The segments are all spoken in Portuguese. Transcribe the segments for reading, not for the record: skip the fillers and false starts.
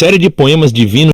série de poemas divinos.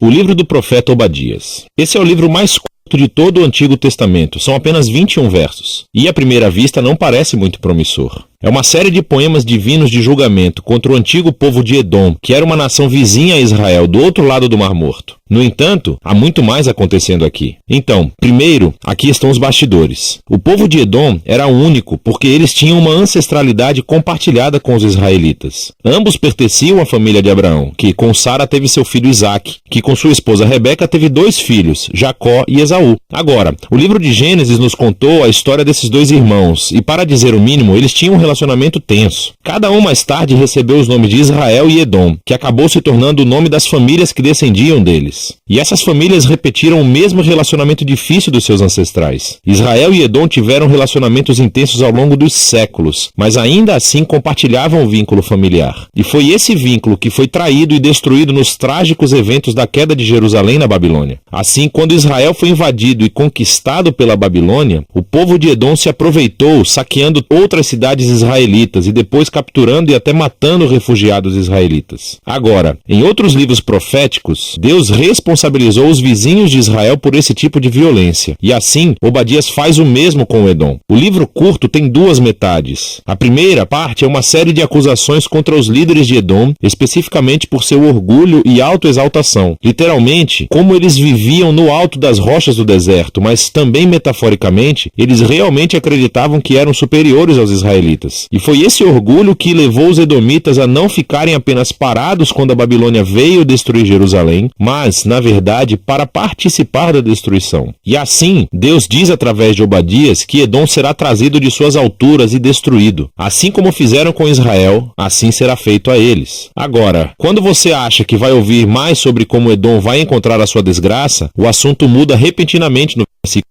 O livro do profeta Obadias. Esse é o livro mais curto de todo o Antigo Testamento, são apenas 21 versos, e à primeira vista não parece muito promissor. É uma série de poemas divinos de julgamento contra o antigo povo de Edom, que era uma nação vizinha a Israel, do outro lado do Mar Morto. No entanto, há muito mais acontecendo aqui. Então, primeiro, aqui estão os bastidores. O povo de Edom era único porque eles tinham uma ancestralidade compartilhada com os israelitas. Ambos pertenciam à família de Abraão, que com Sara teve seu filho Isaque, que com sua esposa Rebeca teve 2 filhos, Jacó e Esaú. Agora, o livro de Gênesis nos contou a história desses 2 irmãos, e para dizer o mínimo, eles tinham um relacionamento tenso. Cada um mais tarde recebeu os nomes de Israel e Edom, que acabou se tornando o nome das famílias que descendiam deles. E essas famílias repetiram o mesmo relacionamento difícil dos seus ancestrais. Israel e Edom tiveram relacionamentos intensos ao longo dos séculos, mas ainda assim compartilhavam o vínculo familiar. E foi esse vínculo que foi traído e destruído nos trágicos eventos da queda de Jerusalém na Babilônia. Assim, quando Israel foi invadido e conquistado pela Babilônia, o povo de Edom se aproveitou, saqueando outras cidades israelitas e depois capturando e até matando refugiados israelitas. Agora, em outros livros proféticos, Deus responsabilizou os vizinhos de Israel por esse tipo de violência. E assim, Obadias faz o mesmo com Edom. O livro curto tem 2 metades. A primeira parte é uma série de acusações contra os líderes de Edom, especificamente por seu orgulho e autoexaltação. Literalmente, como eles viviam no alto das rochas do deserto, mas também metaforicamente, eles realmente acreditavam que eram superiores aos israelitas. E foi esse orgulho que levou os edomitas a não ficarem apenas parados quando a Babilônia veio destruir Jerusalém, mas, na verdade, para participar da destruição. E assim, Deus diz através de Obadias que Edom será trazido de suas alturas e destruído. Assim como fizeram com Israel, assim será feito a eles. Agora, quando você acha que vai ouvir mais sobre como Edom vai encontrar a sua desgraça, o assunto muda repentinamente no versículo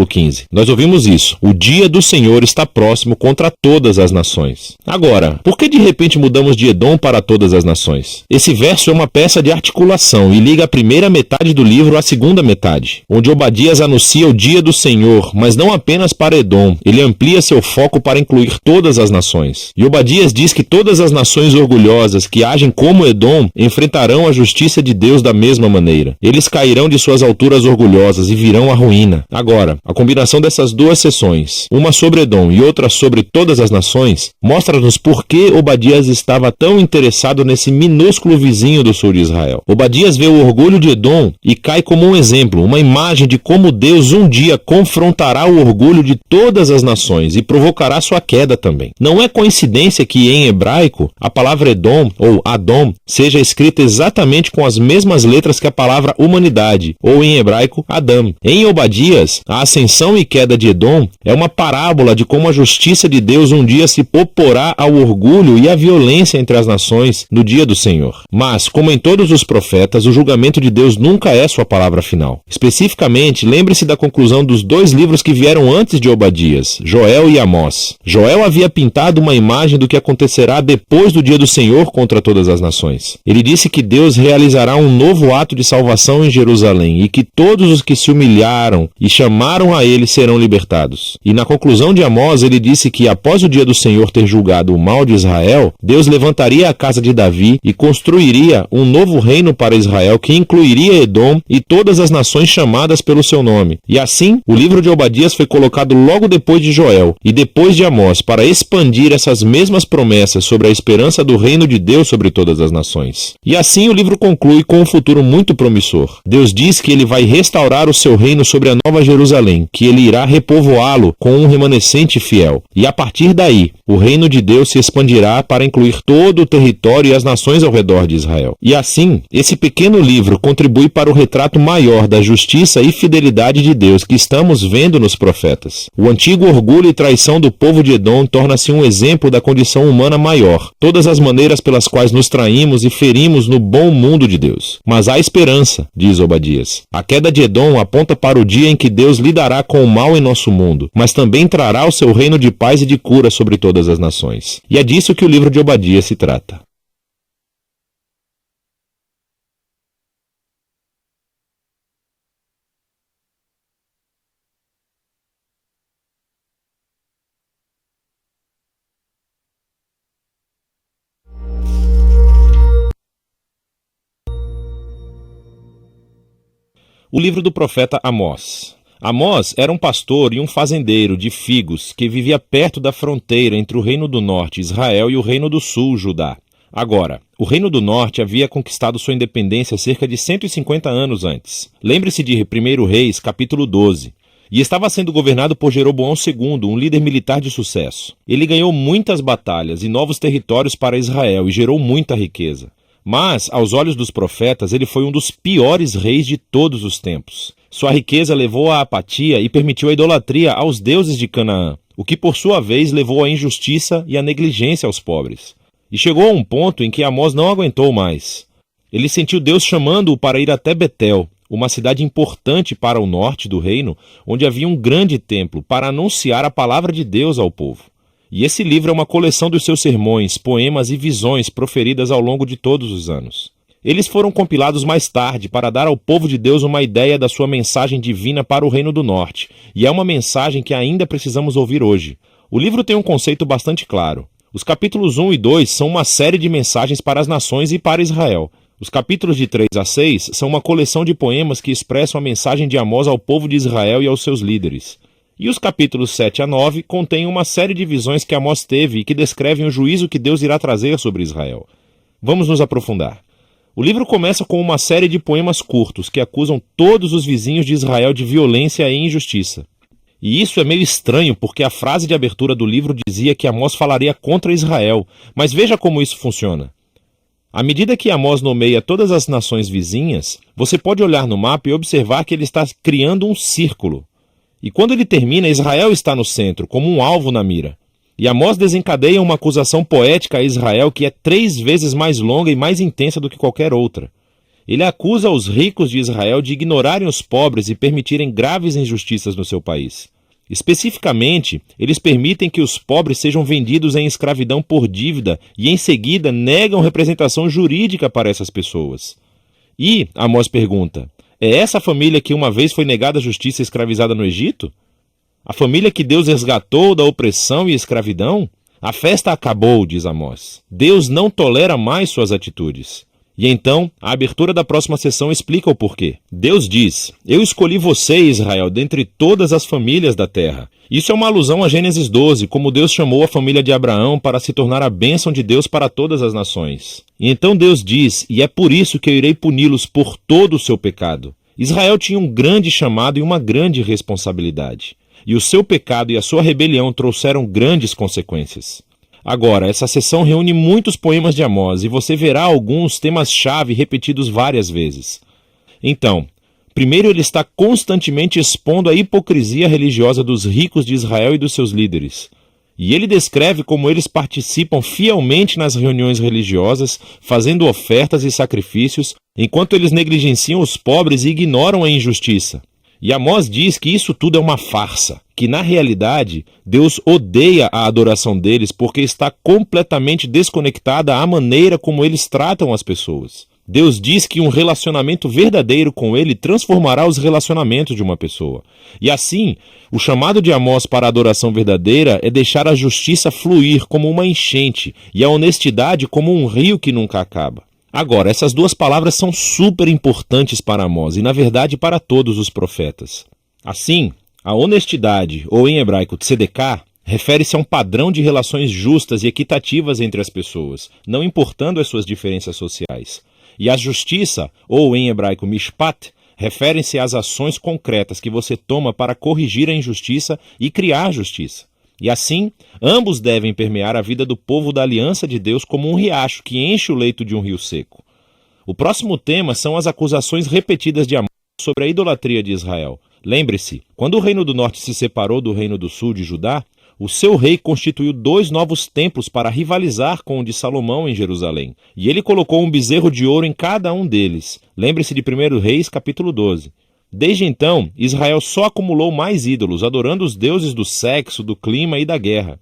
15. Nós ouvimos isso. O dia do Senhor está próximo contra todas as nações. Agora, por que de repente mudamos de Edom para todas as nações? Esse verso é uma peça de articulação e liga a primeira metade do livro à segunda metade, onde Obadias anuncia o dia do Senhor, mas não apenas para Edom. Ele amplia seu foco para incluir todas as nações. E Obadias diz que todas as nações orgulhosas que agem como Edom enfrentarão a justiça de Deus da mesma maneira. Eles cairão de suas alturas orgulhosas e virão à ruína. Agora, a combinação dessas 2 sessões, uma sobre Edom e outra sobre todas as nações, mostra-nos por que Obadias estava tão interessado nesse minúsculo vizinho do sul de Israel. Obadias vê o orgulho de Edom e cai como um exemplo, uma imagem de como Deus um dia confrontará o orgulho de todas as nações e provocará sua queda também. Não é coincidência que em hebraico a palavra Edom ou Adom seja escrita exatamente com as mesmas letras que a palavra humanidade, ou em hebraico Adam. Em Obadias, a ascensão e queda de Edom é uma parábola de como a justiça de Deus um dia se oporá ao orgulho e à violência entre as nações no dia do Senhor. Mas, como em todos os profetas, o julgamento de Deus nunca é sua palavra final. Especificamente, lembre-se da conclusão dos 2 livros que vieram antes de Obadias, Joel e Amós. Joel havia pintado uma imagem do que acontecerá depois do dia do Senhor contra todas as nações. Ele disse que Deus realizará um novo ato de salvação em Jerusalém e que todos os que se humilharam e chamaram a ele serão libertados. E na conclusão de Amós, ele disse que após o dia do Senhor ter julgado o mal de Israel, Deus levantaria a casa de Davi e construiria um novo reino para Israel que incluiria Edom e todas as nações chamadas pelo seu nome. E assim, o livro de Obadias foi colocado logo depois de Joel e depois de Amós para expandir essas mesmas promessas sobre a esperança do reino de Deus sobre todas as nações. E assim o livro conclui com um futuro muito promissor. Deus diz que ele vai restaurar o seu reino sobre a Nova Jerusalém, que ele irá repovoá-lo com um remanescente fiel. E a partir daí, o reino de Deus se expandirá para incluir todo o território e as nações ao redor de Israel. E assim, esse pequeno livro contribui para o retrato maior da justiça e fidelidade de Deus que estamos vendo nos profetas. O antigo orgulho e traição do povo de Edom torna-se um exemplo da condição humana maior, todas as maneiras pelas quais nos traímos e ferimos no bom mundo de Deus. Mas há esperança, diz Obadias. A queda de Edom aponta para o dia em que Deus lidará com o mal em nosso mundo, mas também trará o seu reino de paz e de cura sobre todas as nações. E é disso que o livro de Obadias se trata. O livro do profeta Amós. Amós era um pastor e um fazendeiro de figos que vivia perto da fronteira entre o Reino do Norte, Israel, e o Reino do Sul, Judá. Agora, o Reino do Norte havia conquistado sua independência cerca de 150 anos antes. Lembre-se de 1 Reis, capítulo 12. E estava sendo governado por Jeroboão II, um líder militar de sucesso. Ele ganhou muitas batalhas e novos territórios para Israel e gerou muita riqueza. Mas, aos olhos dos profetas, ele foi um dos piores reis de todos os tempos. Sua riqueza levou à apatia e permitiu a idolatria aos deuses de Canaã, o que por sua vez levou à injustiça e à negligência aos pobres. E chegou a um ponto em que Amós não aguentou mais. Ele sentiu Deus chamando-o para ir até Betel, uma cidade importante para o norte do reino, onde havia um grande templo, para anunciar a palavra de Deus ao povo. E esse livro é uma coleção dos seus sermões, poemas e visões proferidas ao longo de todos os anos. Eles foram compilados mais tarde para dar ao povo de Deus uma ideia da sua mensagem divina para o Reino do Norte, e é uma mensagem que ainda precisamos ouvir hoje. O livro tem um conceito bastante claro. Os capítulos 1 e 2 são uma série de mensagens para as nações e para Israel. Os capítulos de 3 a 6 são uma coleção de poemas que expressam a mensagem de Amós ao povo de Israel e aos seus líderes. E os capítulos 7 a 9 contêm uma série de visões que Amós teve e que descrevem o juízo que Deus irá trazer sobre Israel. Vamos nos aprofundar. O livro começa com uma série de poemas curtos que acusam todos os vizinhos de Israel de violência e injustiça. E isso é meio estranho porque a frase de abertura do livro dizia que Amós falaria contra Israel, mas veja como isso funciona. À medida que Amós nomeia todas as nações vizinhas, você pode olhar no mapa e observar que ele está criando um círculo. E quando ele termina, Israel está no centro, como um alvo na mira. E Amós desencadeia uma acusação poética a Israel que é 3 vezes mais longa e mais intensa do que qualquer outra. Ele acusa os ricos de Israel de ignorarem os pobres e permitirem graves injustiças no seu país. Especificamente, eles permitem que os pobres sejam vendidos em escravidão por dívida e, em seguida, negam representação jurídica para essas pessoas. E, Amós pergunta, é essa a família que uma vez foi negada a justiça e escravizada no Egito? A família que Deus resgatou da opressão e escravidão? A festa acabou, diz Amós. Deus não tolera mais suas atitudes. E então, a abertura da próxima sessão explica o porquê. Deus diz, eu escolhi você, Israel, dentre todas as famílias da terra. Isso é uma alusão a Gênesis 12, como Deus chamou a família de Abraão para se tornar a bênção de Deus para todas as nações. E então Deus diz, e é por isso que eu irei puni-los por todo o seu pecado. Israel tinha um grande chamado e uma grande responsabilidade. E o seu pecado e a sua rebelião trouxeram grandes consequências. Agora, essa sessão reúne muitos poemas de Amós e você verá alguns temas-chave repetidos várias vezes. Então, primeiro ele está constantemente expondo a hipocrisia religiosa dos ricos de Israel e dos seus líderes. E ele descreve como eles participam fielmente nas reuniões religiosas, fazendo ofertas e sacrifícios, enquanto eles negligenciam os pobres e ignoram a injustiça. E Amós diz que isso tudo é uma farsa, que na realidade Deus odeia a adoração deles porque está completamente desconectada à maneira como eles tratam as pessoas. Deus diz que um relacionamento verdadeiro com ele transformará os relacionamentos de uma pessoa. E assim, o chamado de Amós para a adoração verdadeira é deixar a justiça fluir como uma enchente e a honestidade como um rio que nunca acaba. Agora, essas duas palavras são super importantes para Amós e, na verdade, para todos os profetas. Assim, a honestidade, ou em hebraico tzedekah, refere-se a um padrão de relações justas e equitativas entre as pessoas, não importando as suas diferenças sociais. E a justiça, ou em hebraico mishpat, referem-se às ações concretas que você toma para corrigir a injustiça e criar justiça. E assim, ambos devem permear a vida do povo da aliança de Deus como um riacho que enche o leito de um rio seco. O próximo tema são as acusações repetidas de Amós sobre a idolatria de Israel. Lembre-se, quando o Reino do Norte se separou do Reino do Sul de Judá, o seu rei constituiu 2 novos templos para rivalizar com o de Salomão em Jerusalém. E ele colocou um bezerro de ouro em cada um deles. Lembre-se de 1 Reis, capítulo 12. Desde então, Israel só acumulou mais ídolos, adorando os deuses do sexo, do clima e da guerra.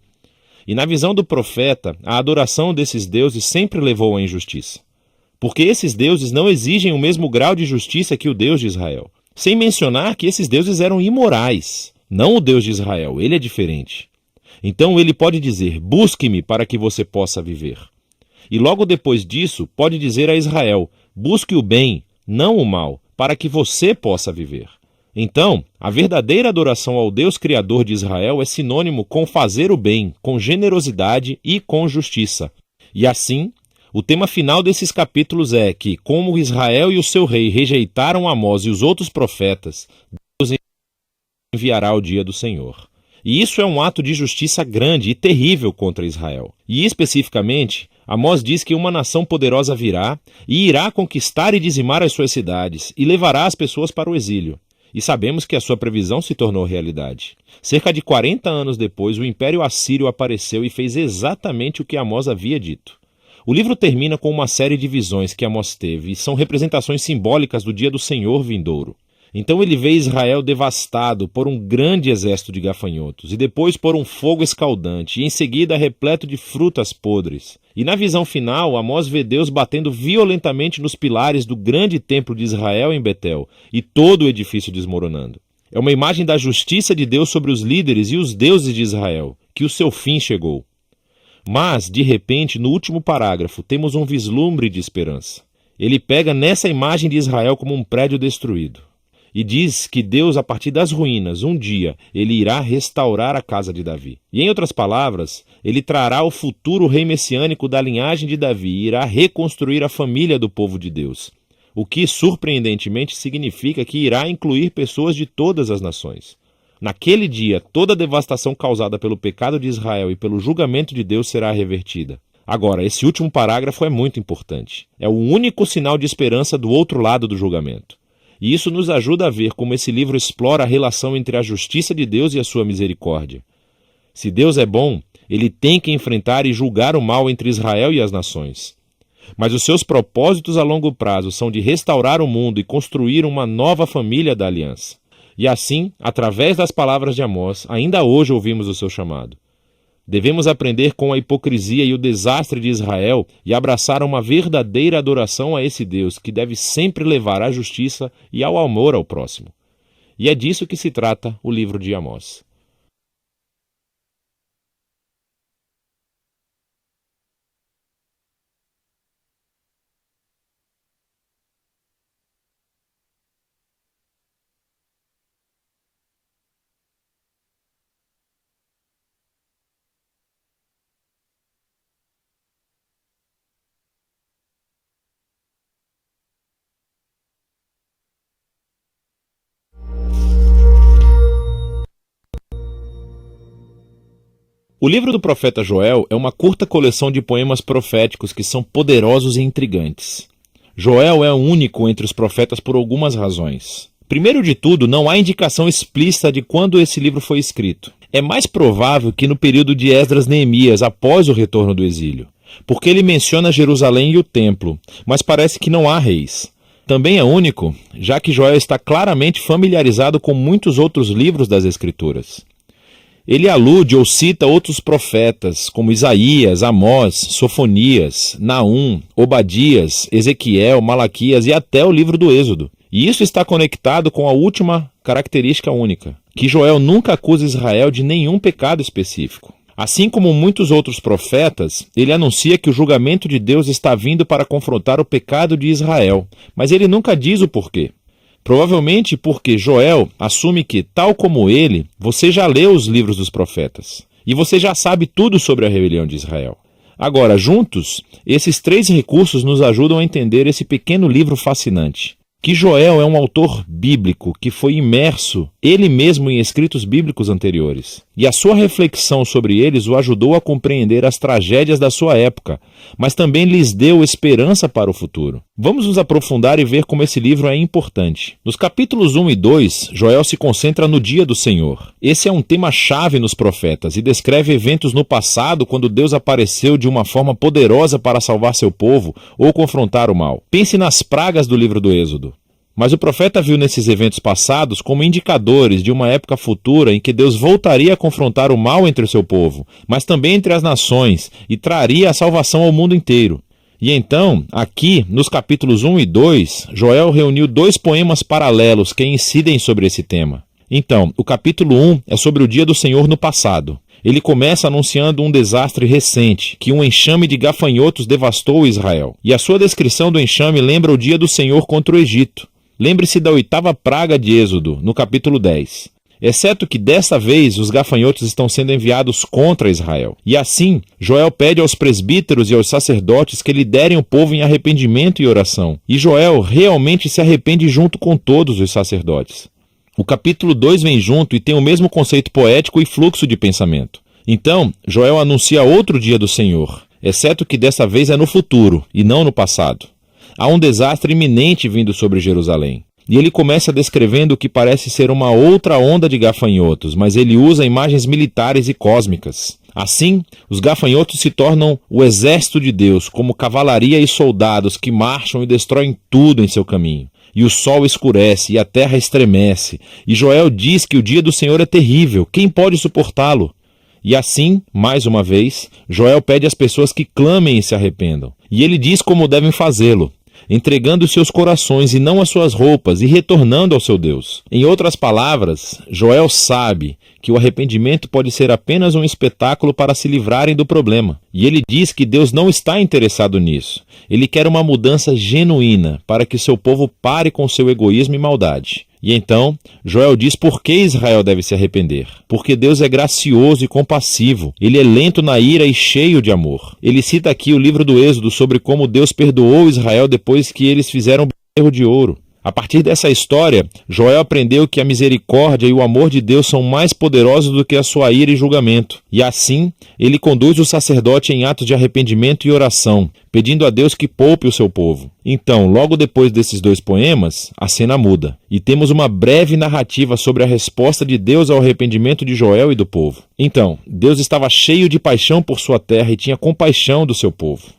E na visão do profeta, a adoração desses deuses sempre levou à injustiça. Porque esses deuses não exigem o mesmo grau de justiça que o Deus de Israel. Sem mencionar que esses deuses eram imorais. Não o Deus de Israel, ele é diferente. Então ele pode dizer, busque-me para que você possa viver. E logo depois disso, pode dizer a Israel, busque o bem, não o mal. para que você possa viver. Então, a verdadeira adoração ao Deus Criador de Israel é sinônimo com fazer o bem, com generosidade e com justiça. E assim, o tema final desses capítulos é que, como Israel e o seu rei rejeitaram Amós e os outros profetas, Deus enviará o dia do Senhor. E isso é um ato de justiça grande e terrível contra Israel. E especificamente, Amós diz que uma nação poderosa virá e irá conquistar e dizimar as suas cidades e levará as pessoas para o exílio. E sabemos que a sua previsão se tornou realidade. Cerca de 40 anos depois, o Império Assírio apareceu e fez exatamente o que Amós havia dito. O livro termina com uma série de visões que Amós teve e são representações simbólicas do dia do Senhor vindouro. Então ele vê Israel devastado por um grande exército de gafanhotos, e depois por um fogo escaldante, e em seguida repleto de frutas podres. E na visão final, Amós vê Deus batendo violentamente nos pilares do grande templo de Israel em Betel, e todo o edifício desmoronando. É uma imagem da justiça de Deus sobre os líderes e os deuses de Israel, que o seu fim chegou. Mas, de repente, no último parágrafo, temos um vislumbre de esperança. Ele pega nessa imagem de Israel como um prédio destruído. E diz que Deus, a partir das ruínas, um dia, ele irá restaurar a casa de Davi. E, em outras palavras, ele trará o futuro rei messiânico da linhagem de Davi e irá reconstruir a família do povo de Deus. O que, surpreendentemente, significa que irá incluir pessoas de todas as nações. Naquele dia, toda a devastação causada pelo pecado de Israel e pelo julgamento de Deus será revertida. Agora, esse último parágrafo é muito importante. É o único sinal de esperança do outro lado do julgamento. E isso nos ajuda a ver como esse livro explora a relação entre a justiça de Deus e a sua misericórdia. Se Deus é bom, ele tem que enfrentar e julgar o mal entre Israel e as nações. Mas os seus propósitos a longo prazo são de restaurar o mundo e construir uma nova família da aliança. E assim, através das palavras de Amós, ainda hoje ouvimos o seu chamado. Devemos aprender com a hipocrisia e o desastre de Israel e abraçar uma verdadeira adoração a esse Deus que deve sempre levar à justiça e ao amor ao próximo. E é disso que se trata o livro de Amós. O livro do profeta Joel é uma curta coleção de poemas proféticos que são poderosos e intrigantes. Joel é único entre os profetas por algumas razões. Primeiro de tudo, não há indicação explícita de quando esse livro foi escrito. É mais provável que no período de Esdras-Neemias, após o retorno do exílio, porque ele menciona Jerusalém e o templo, mas parece que não há reis. Também é único, já que Joel está claramente familiarizado com muitos outros livros das Escrituras. Ele alude ou cita outros profetas, como Isaías, Amós, Sofonias, Naum, Obadias, Ezequiel, Malaquias e até o livro do Êxodo. E isso está conectado com a última característica única, que Joel nunca acusa Israel de nenhum pecado específico. Assim como muitos outros profetas, ele anuncia que o julgamento de Deus está vindo para confrontar o pecado de Israel, mas ele nunca diz o porquê. Provavelmente porque Joel assume que, tal como ele, você já leu os livros dos profetas. E você já sabe tudo sobre a rebelião de Israel. Agora, juntos, esses três recursos nos ajudam a entender esse pequeno livro fascinante. Que Joel é um autor bíblico que foi imerso ele mesmo em escritos bíblicos anteriores. E a sua reflexão sobre eles o ajudou a compreender as tragédias da sua época, mas também lhes deu esperança para o futuro. Vamos nos aprofundar e ver como esse livro é importante. Nos capítulos 1 e 2, Joel se concentra no dia do Senhor. Esse é um tema-chave nos profetas e descreve eventos no passado quando Deus apareceu de uma forma poderosa para salvar seu povo ou confrontar o mal. Pense nas pragas do livro do Êxodo. Mas o profeta viu nesses eventos passados como indicadores de uma época futura em que Deus voltaria a confrontar o mal entre o seu povo, mas também entre as nações, e traria a salvação ao mundo inteiro. E então, aqui, nos capítulos 1 e 2, Joel reuniu dois poemas paralelos que incidem sobre esse tema. Então, o capítulo 1 é sobre o dia do Senhor no passado. Ele começa anunciando um desastre recente, que um enxame de gafanhotos devastou Israel. E a sua descrição do enxame lembra o dia do Senhor contra o Egito. Lembre-se da 8ª praga de Êxodo, no capítulo 10. Exceto que desta vez os gafanhotos estão sendo enviados contra Israel. E assim, Joel pede aos presbíteros e aos sacerdotes que liderem o povo em arrependimento e oração. E Joel realmente se arrepende junto com todos os sacerdotes. O capítulo 2 vem junto e tem o mesmo conceito poético e fluxo de pensamento. Então, Joel anuncia outro dia do Senhor, exceto que desta vez é no futuro e não no passado. Há um desastre iminente vindo sobre Jerusalém. E ele começa descrevendo o que parece ser uma outra onda de gafanhotos, mas ele usa imagens militares e cósmicas. Assim, os gafanhotos se tornam o exército de Deus, como cavalaria e soldados que marcham e destroem tudo em seu caminho. E o sol escurece e a terra estremece. E Joel diz que o dia do Senhor é terrível, quem pode suportá-lo? E assim, mais uma vez, Joel pede às pessoas que clamem e se arrependam. E ele diz como devem fazê-lo, entregando seus corações e não as suas roupas e retornando ao seu Deus. Em outras palavras, Joel sabe que o arrependimento pode ser apenas um espetáculo para se livrarem do problema. E ele diz que Deus não está interessado nisso. Ele quer uma mudança genuína para que seu povo pare com seu egoísmo e maldade. E então, Joel diz por que Israel deve se arrepender. Porque Deus é gracioso e compassivo. Ele é lento na ira e cheio de amor. Ele cita aqui o livro do Êxodo sobre como Deus perdoou Israel depois que eles fizeram o bezerro de ouro. A partir dessa história, Joel aprendeu que a misericórdia e o amor de Deus são mais poderosos do que a sua ira e julgamento. E assim, ele conduz o sacerdote em atos de arrependimento e oração, pedindo a Deus que poupe o seu povo. Então, logo depois desses 2 poemas, a cena muda. E temos uma breve narrativa sobre a resposta de Deus ao arrependimento de Joel e do povo. Então, Deus estava cheio de paixão por sua terra e tinha compaixão do seu povo.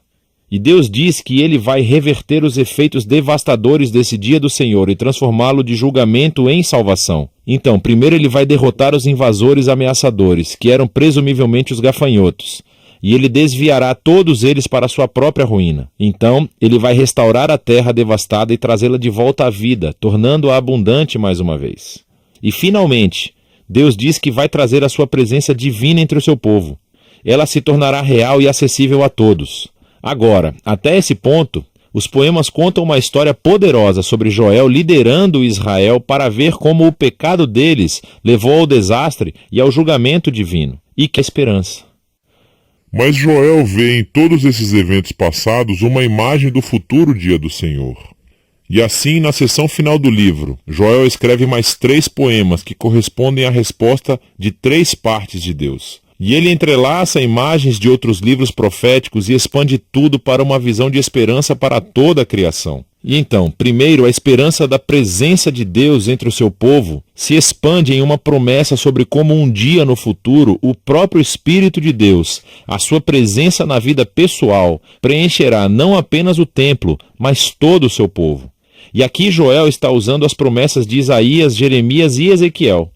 E Deus diz que ele vai reverter os efeitos devastadores desse dia do Senhor e transformá-lo de julgamento em salvação. Então, primeiro ele vai derrotar os invasores ameaçadores, que eram presumivelmente os gafanhotos, e ele desviará todos eles para sua própria ruína. Então, ele vai restaurar a terra devastada e trazê-la de volta à vida, tornando-a abundante mais uma vez. E, finalmente, Deus diz que vai trazer a sua presença divina entre o seu povo. Ela se tornará real e acessível a todos. Agora, até esse ponto, os poemas contam uma história poderosa sobre Joel liderando Israel para ver como o pecado deles levou ao desastre e ao julgamento divino. E que esperança! Mas Joel vê em todos esses eventos passados uma imagem do futuro dia do Senhor. E assim, na seção final do livro, Joel escreve mais 3 poemas que correspondem à resposta de 3 partes de Deus. E ele entrelaça imagens de outros livros proféticos e expande tudo para uma visão de esperança para toda a criação. E então, primeiro, a esperança da presença de Deus entre o seu povo se expande em uma promessa sobre como um dia no futuro o próprio Espírito de Deus, a sua presença na vida pessoal, preencherá não apenas o templo, mas todo o seu povo. E aqui Joel está usando as promessas de Isaías, Jeremias e Ezequiel,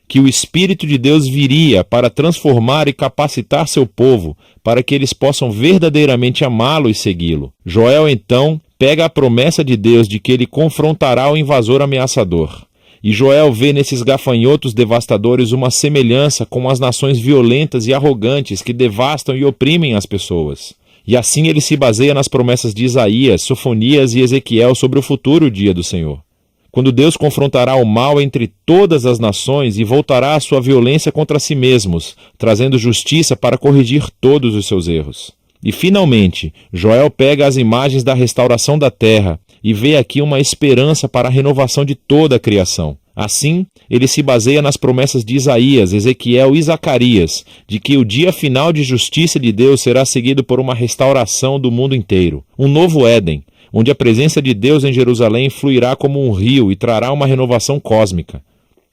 que o Espírito de Deus viria para transformar e capacitar seu povo, para que eles possam verdadeiramente amá-lo e segui-lo. Joel, então, pega a promessa de Deus de que ele confrontará o invasor ameaçador. E Joel vê nesses gafanhotos devastadores uma semelhança com as nações violentas e arrogantes que devastam e oprimem as pessoas. E assim ele se baseia nas promessas de Isaías, Sofonias e Ezequiel sobre o futuro dia do Senhor, quando Deus confrontará o mal entre todas as nações e voltará a sua violência contra si mesmos, trazendo justiça para corrigir todos os seus erros. E, finalmente, Joel pega as imagens da restauração da terra e vê aqui uma esperança para a renovação de toda a criação. Assim, ele se baseia nas promessas de Isaías, Ezequiel e Zacarias, de que o dia final de justiça de Deus será seguido por uma restauração do mundo inteiro, um novo Éden, onde a presença de Deus em Jerusalém fluirá como um rio e trará uma renovação cósmica.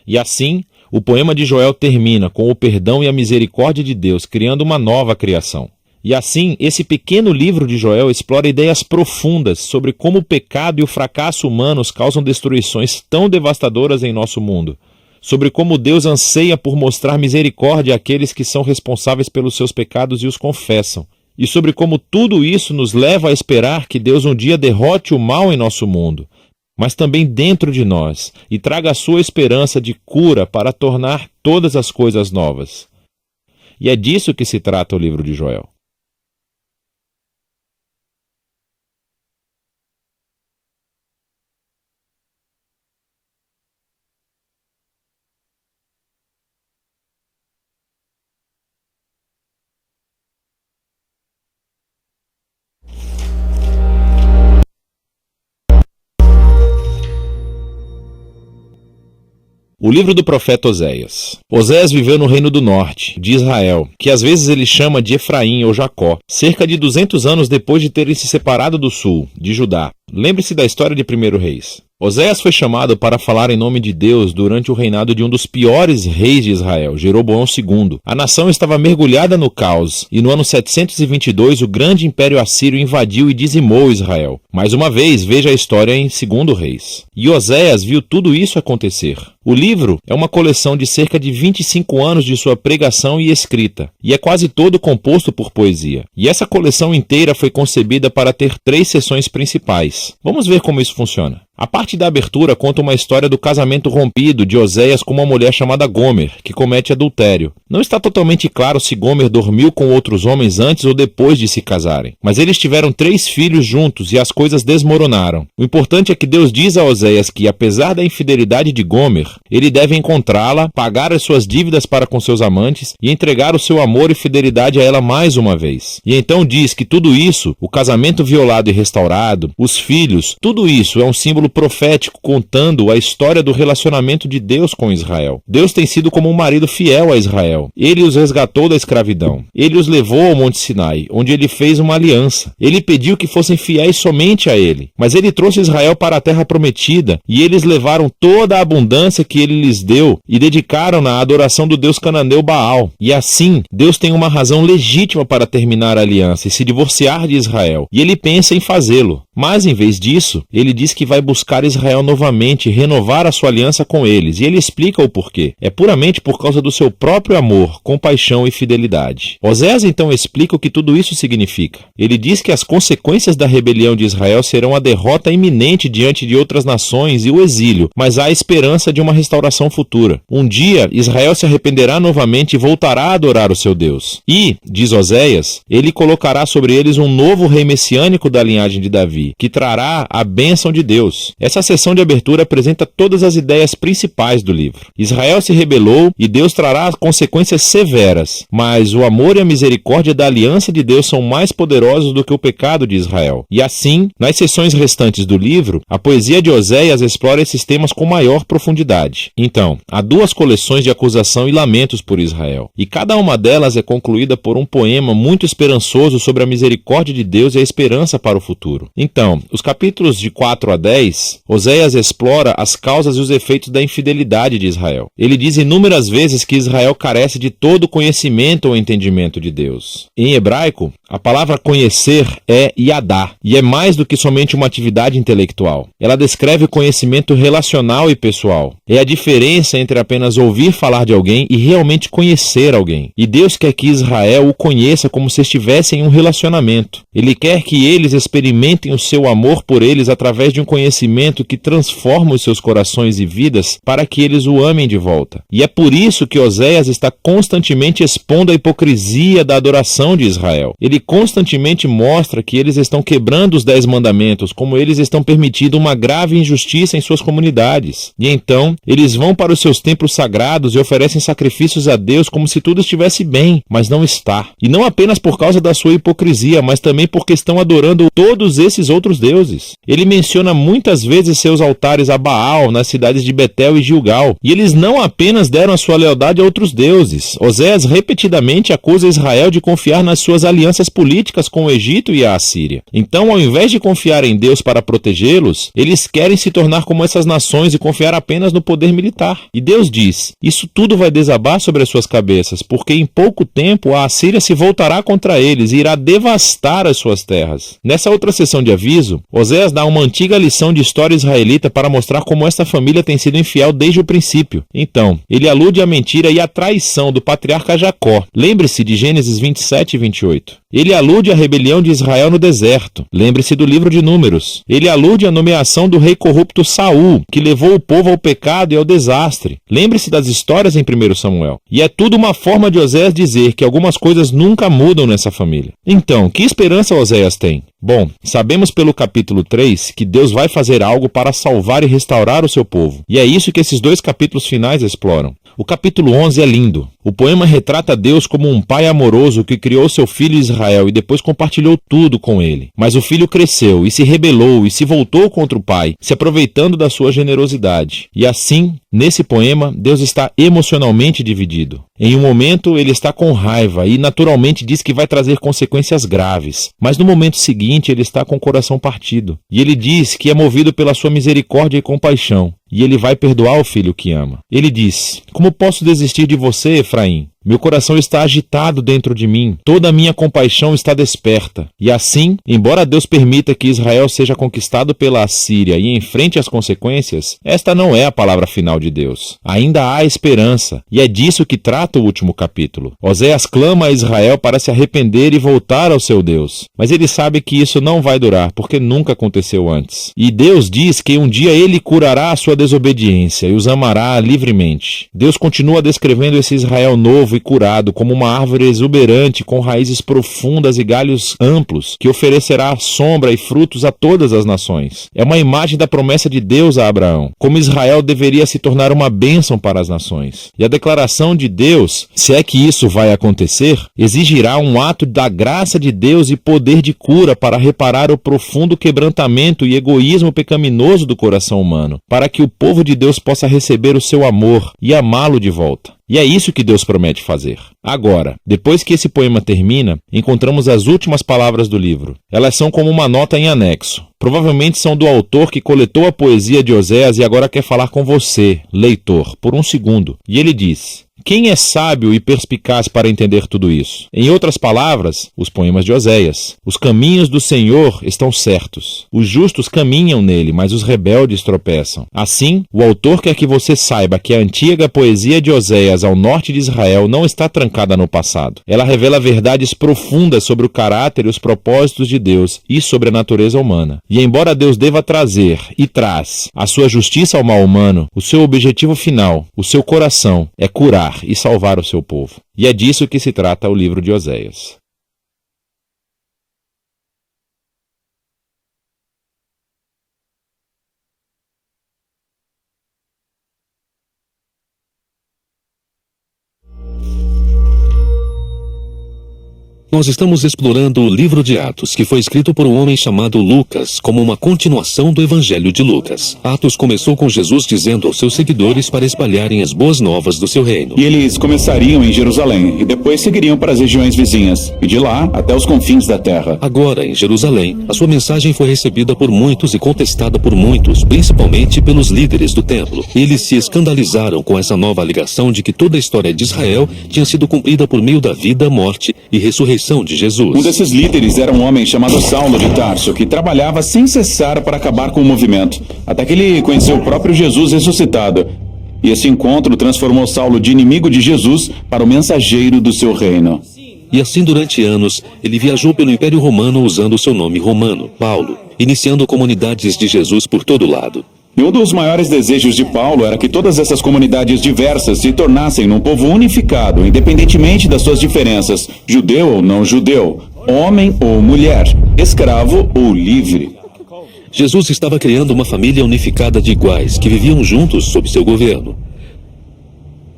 E assim, o poema de Joel termina com o perdão e a misericórdia de Deus, criando uma nova criação. E assim, esse pequeno livro de Joel explora ideias profundas sobre como o pecado e o fracasso humanos causam destruições tão devastadoras em nosso mundo, sobre como Deus anseia por mostrar misericórdia àqueles que são responsáveis pelos seus pecados e os confessam, e sobre como tudo isso nos leva a esperar que Deus um dia derrote o mal em nosso mundo, mas também dentro de nós, e traga a sua esperança de cura para tornar todas as coisas novas. E é disso que se trata o livro de Joel. O livro do profeta Oséias. Oséias viveu no reino do norte, de Israel, que às vezes ele chama de Efraim ou Jacó, cerca de 200 anos depois de terem se separado do sul, de Judá. Lembre-se da história de 1 Reis. Oséias foi chamado para falar em nome de Deus durante o reinado de um dos piores reis de Israel, Jeroboão II. A nação estava mergulhada no caos, e no ano 722 o grande império assírio invadiu e dizimou Israel. Mais uma vez, veja a história em 2 Reis. E Oséias viu tudo isso acontecer. O livro é uma coleção de cerca de 25 anos de sua pregação e escrita, e é quase todo composto por poesia. E essa coleção inteira foi concebida para ter 3 seções principais. Vamos ver como isso funciona. A parte da abertura conta uma história do casamento rompido de Oséias com uma mulher chamada Gomer, que comete adultério. Não está totalmente claro se Gomer dormiu com outros homens antes ou depois de se casarem, mas eles tiveram 3 filhos juntos e as coisas desmoronaram. O importante é que Deus diz a Oséias que, apesar da infidelidade de Gomer, ele deve encontrá-la, pagar as suas dívidas para com seus amantes e entregar o seu amor e fidelidade a ela mais uma vez. E então diz que tudo isso, o casamento violado e restaurado, os filhos, tudo isso é um símbolo profético contando a história do relacionamento de Deus com Israel. Deus tem sido como um marido fiel a Israel. Ele os resgatou da escravidão. Ele os levou ao Monte Sinai, onde ele fez uma aliança. Ele pediu que fossem fiéis somente a ele. Mas ele trouxe Israel para a terra prometida, e eles levaram toda a abundância que ele lhes deu e dedicaram-na à adoração do deus cananeu Baal. E assim, Deus tem uma razão legítima para terminar a aliança e se divorciar de Israel. E ele pensa em fazê-lo. Mas, em vez disso, ele diz que vai buscar Israel novamente e renovar a sua aliança com eles. E ele explica o porquê. É puramente por causa do seu próprio amor, compaixão e fidelidade. Oséias então explica o que tudo isso significa. Ele diz que as consequências da rebelião de Israel serão a derrota iminente diante de outras nações e o exílio, mas há a esperança de uma restauração futura. Um dia, Israel se arrependerá novamente e voltará a adorar o seu Deus. E, diz Oséias, ele colocará sobre eles um novo rei messiânico da linhagem de Davi, que trará a bênção de Deus. Essa sessão de abertura apresenta todas as ideias principais do livro. Israel se rebelou e Deus trará consequências severas, mas o amor e a misericórdia da aliança de Deus são mais poderosos do que o pecado de Israel. E assim, nas sessões restantes do livro, a poesia de Oséias explora esses temas com maior profundidade. Então, há 2 coleções de acusação e lamentos por Israel, e cada uma delas é concluída por um poema muito esperançoso sobre a misericórdia de Deus e a esperança para o futuro. Então, os capítulos de 4 a 10, Oséias explora as causas e os efeitos da infidelidade de Israel. Ele diz inúmeras vezes que Israel carece de todo conhecimento ou entendimento de Deus. Em hebraico, a palavra conhecer é yadá, e é mais do que somente uma atividade intelectual. Ela descreve o conhecimento relacional e pessoal. É a diferença entre apenas ouvir falar de alguém e realmente conhecer alguém. E Deus quer que Israel o conheça como se estivesse em um relacionamento. Ele quer que eles experimentem o seu amor por eles através de um conhecimento que transforma os seus corações e vidas para que eles o amem de volta. E é por isso que Oséias está constantemente expondo a hipocrisia da adoração de Israel. Ele constantemente mostra que eles estão quebrando os 10 mandamentos, como eles estão permitindo uma grave injustiça em suas comunidades. E então, eles vão para os seus templos sagrados e oferecem sacrifícios a Deus como se tudo estivesse bem, mas não está. E não apenas por causa da sua hipocrisia, mas também porque estão adorando todos esses outros deuses. Ele menciona muitas vezes seus altares a Baal nas cidades de Betel e Gilgal, e eles não apenas deram a sua lealdade a outros deuses. Oséias repetidamente acusa Israel de confiar nas suas alianças políticas com o Egito e a Assíria. Então, ao invés de confiar em Deus para protegê-los, eles querem se tornar como essas nações e confiar apenas no poder militar. E Deus diz, isso tudo vai desabar sobre as suas cabeças, porque em pouco tempo a Assíria se voltará contra eles e irá devastar as suas terras. Nessa outra sessão de aviso, Oséias dá uma antiga lição de história israelita para mostrar como esta família tem sido infiel desde o princípio. Então, ele alude à mentira e à traição do patriarca Jacó. Lembre-se de Gênesis 27 e 28. Ele alude à rebelião de Israel no deserto. Lembre-se do livro de Números. Ele alude à nomeação do rei corrupto Saul, que levou o povo ao pecado e ao desastre. Lembre-se das histórias em 1 Samuel. E é tudo uma forma de Oséias dizer que algumas coisas nunca mudam nessa família. Então, que esperança Oséias tem? Bom, sabemos pelo capítulo 3 que Deus vai fazer algo para salvar e restaurar o seu povo. E é isso que esses 2 capítulos finais exploram. O capítulo 11 é lindo. O poema retrata Deus como um pai amoroso que criou seu filho Israel e depois compartilhou tudo com ele. Mas o filho cresceu e se rebelou e se voltou contra o pai, se aproveitando da sua generosidade. E assim, nesse poema, Deus está emocionalmente dividido. Em um momento, ele está com raiva e naturalmente diz que vai trazer consequências graves. Mas no momento seguinte, ele está com o coração partido. E ele diz que é movido pela sua misericórdia e compaixão. E ele vai perdoar o filho que ama. Ele diz: como posso desistir de você, Efraim? Meu coração está agitado dentro de mim, toda a minha compaixão está desperta. E assim, embora Deus permita que Israel seja conquistado pela Assíria e enfrente as consequências, esta não é a palavra final de Deus. Ainda há esperança, e é disso que trata o último capítulo. Oséias clama a Israel para se arrepender e voltar ao seu Deus. Mas ele sabe que isso não vai durar, porque nunca aconteceu antes. E Deus diz que um dia ele curará a sua desobediência e os amará livremente. Deus continua descrevendo esse Israel novo e curado como uma árvore exuberante com raízes profundas e galhos amplos, que oferecerá sombra e frutos a todas as nações. É uma imagem da promessa de Deus a Abraão, como Israel deveria se tornar uma bênção para as nações. E a declaração de Deus, se é que isso vai acontecer, exigirá um ato da graça de Deus e poder de cura para reparar o profundo quebrantamento e egoísmo pecaminoso do coração humano, para que o povo de Deus possa receber o seu amor e amá-lo de volta. E é isso que Deus promete fazer. Agora, depois que esse poema termina, encontramos as últimas palavras do livro. Elas são como uma nota em anexo. Provavelmente são do autor que coletou a poesia de Oséias e agora quer falar com você, leitor, por um segundo. E ele diz: quem é sábio e perspicaz para entender tudo isso? Em outras palavras, os poemas de Oséias. Os caminhos do Senhor estão certos. Os justos caminham nele, mas os rebeldes tropeçam. Assim, o autor quer que você saiba que a antiga poesia de Oséias ao norte de Israel não está trancada no passado. Ela revela verdades profundas sobre o caráter e os propósitos de Deus e sobre a natureza humana. E embora Deus deva trazer, e traz, a sua justiça ao mal humano, o seu objetivo final, o seu coração, é curar e salvar o seu povo. E é disso que se trata o livro de Oséias. Nós estamos explorando o livro de Atos, que foi escrito por um homem chamado Lucas, como uma continuação do Evangelho de Lucas. Atos começou com Jesus dizendo aos seus seguidores para espalharem as boas novas do seu reino. E eles começariam em Jerusalém, e depois seguiriam para as regiões vizinhas, e de lá até os confins da terra. Agora, em Jerusalém, a sua mensagem foi recebida por muitos e contestada por muitos, principalmente pelos líderes do templo. Eles se escandalizaram com essa nova alegação de que toda a história de Israel tinha sido cumprida por meio da vida, morte e ressurreição de Jesus. Um desses líderes era um homem chamado Saulo de Tarso, que trabalhava sem cessar para acabar com o movimento, até que ele conheceu o próprio Jesus ressuscitado. E esse encontro transformou Saulo de inimigo de Jesus para o mensageiro do seu reino. E assim, durante anos, ele viajou pelo Império Romano usando o seu nome romano, Paulo, iniciando comunidades de Jesus por todo lado. E um dos maiores desejos de Paulo era que todas essas comunidades diversas se tornassem num povo unificado, independentemente das suas diferenças, judeu ou não judeu, homem ou mulher, escravo ou livre. Jesus estava criando uma família unificada de iguais, que viviam juntos sob seu governo.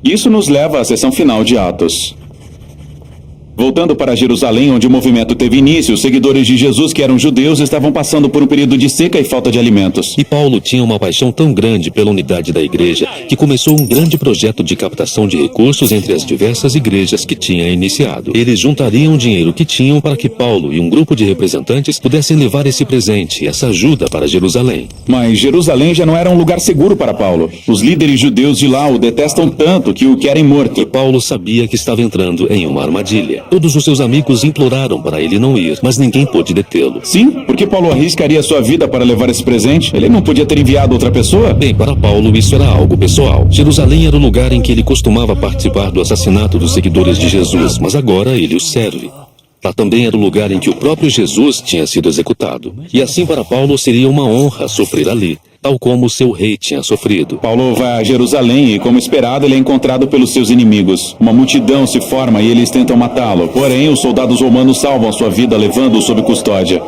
Isso nos leva à seção final de Atos. Voltando para Jerusalém, onde o movimento teve início, os seguidores de Jesus, que eram judeus, estavam passando por um período de seca e falta de alimentos. E Paulo tinha uma paixão tão grande pela unidade da igreja que começou um grande projeto de captação de recursos entre as diversas igrejas que tinha iniciado. Eles juntariam o dinheiro que tinham para que Paulo e um grupo de representantes pudessem levar esse presente, essa ajuda para Jerusalém. Mas Jerusalém já não era um lugar seguro para Paulo. Os líderes judeus de lá o detestam tanto que o querem morto. E Paulo sabia que estava entrando em uma armadilha. Todos os seus amigos imploraram para ele não ir, mas ninguém pôde detê-lo. Sim, porque Paulo arriscaria sua vida para levar esse presente? Ele não podia ter enviado outra pessoa? Bem, para Paulo isso era algo pessoal. Jerusalém era o lugar em que ele costumava participar do assassinato dos seguidores de Jesus, mas agora ele os serve. Lá também era o lugar em que o próprio Jesus tinha sido executado. E assim para Paulo seria uma honra sofrer ali, tal como seu rei tinha sofrido. Paulo vai a Jerusalém e, como esperado, ele é encontrado pelos seus inimigos. Uma multidão se forma e eles tentam matá-lo. Porém, os soldados romanos salvam sua vida, levando-o sob custódia.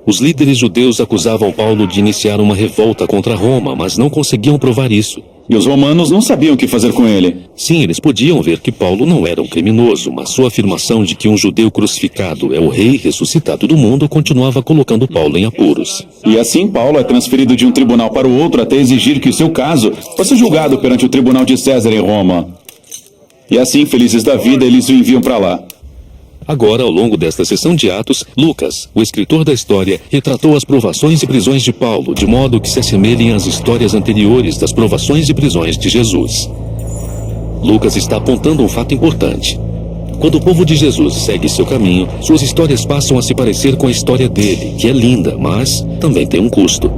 Os líderes judeus acusavam Paulo de iniciar uma revolta contra Roma, mas não conseguiam provar isso. E os romanos não sabiam o que fazer com ele. Sim, eles podiam ver que Paulo não era um criminoso, mas sua afirmação de que um judeu crucificado é o rei ressuscitado do mundo continuava colocando Paulo em apuros. E assim Paulo é transferido de um tribunal para o outro até exigir que o seu caso fosse julgado perante o tribunal de César em Roma. E assim, felizes da vida, eles o enviam para lá. Agora, ao longo desta sessão de Atos, Lucas, o escritor da história, retratou as provações e prisões de Paulo, de modo que se assemelhem às histórias anteriores das provações e prisões de Jesus. Lucas está apontando um fato importante. Quando o povo de Jesus segue seu caminho, suas histórias passam a se parecer com a história dele, que é linda, mas também tem um custo.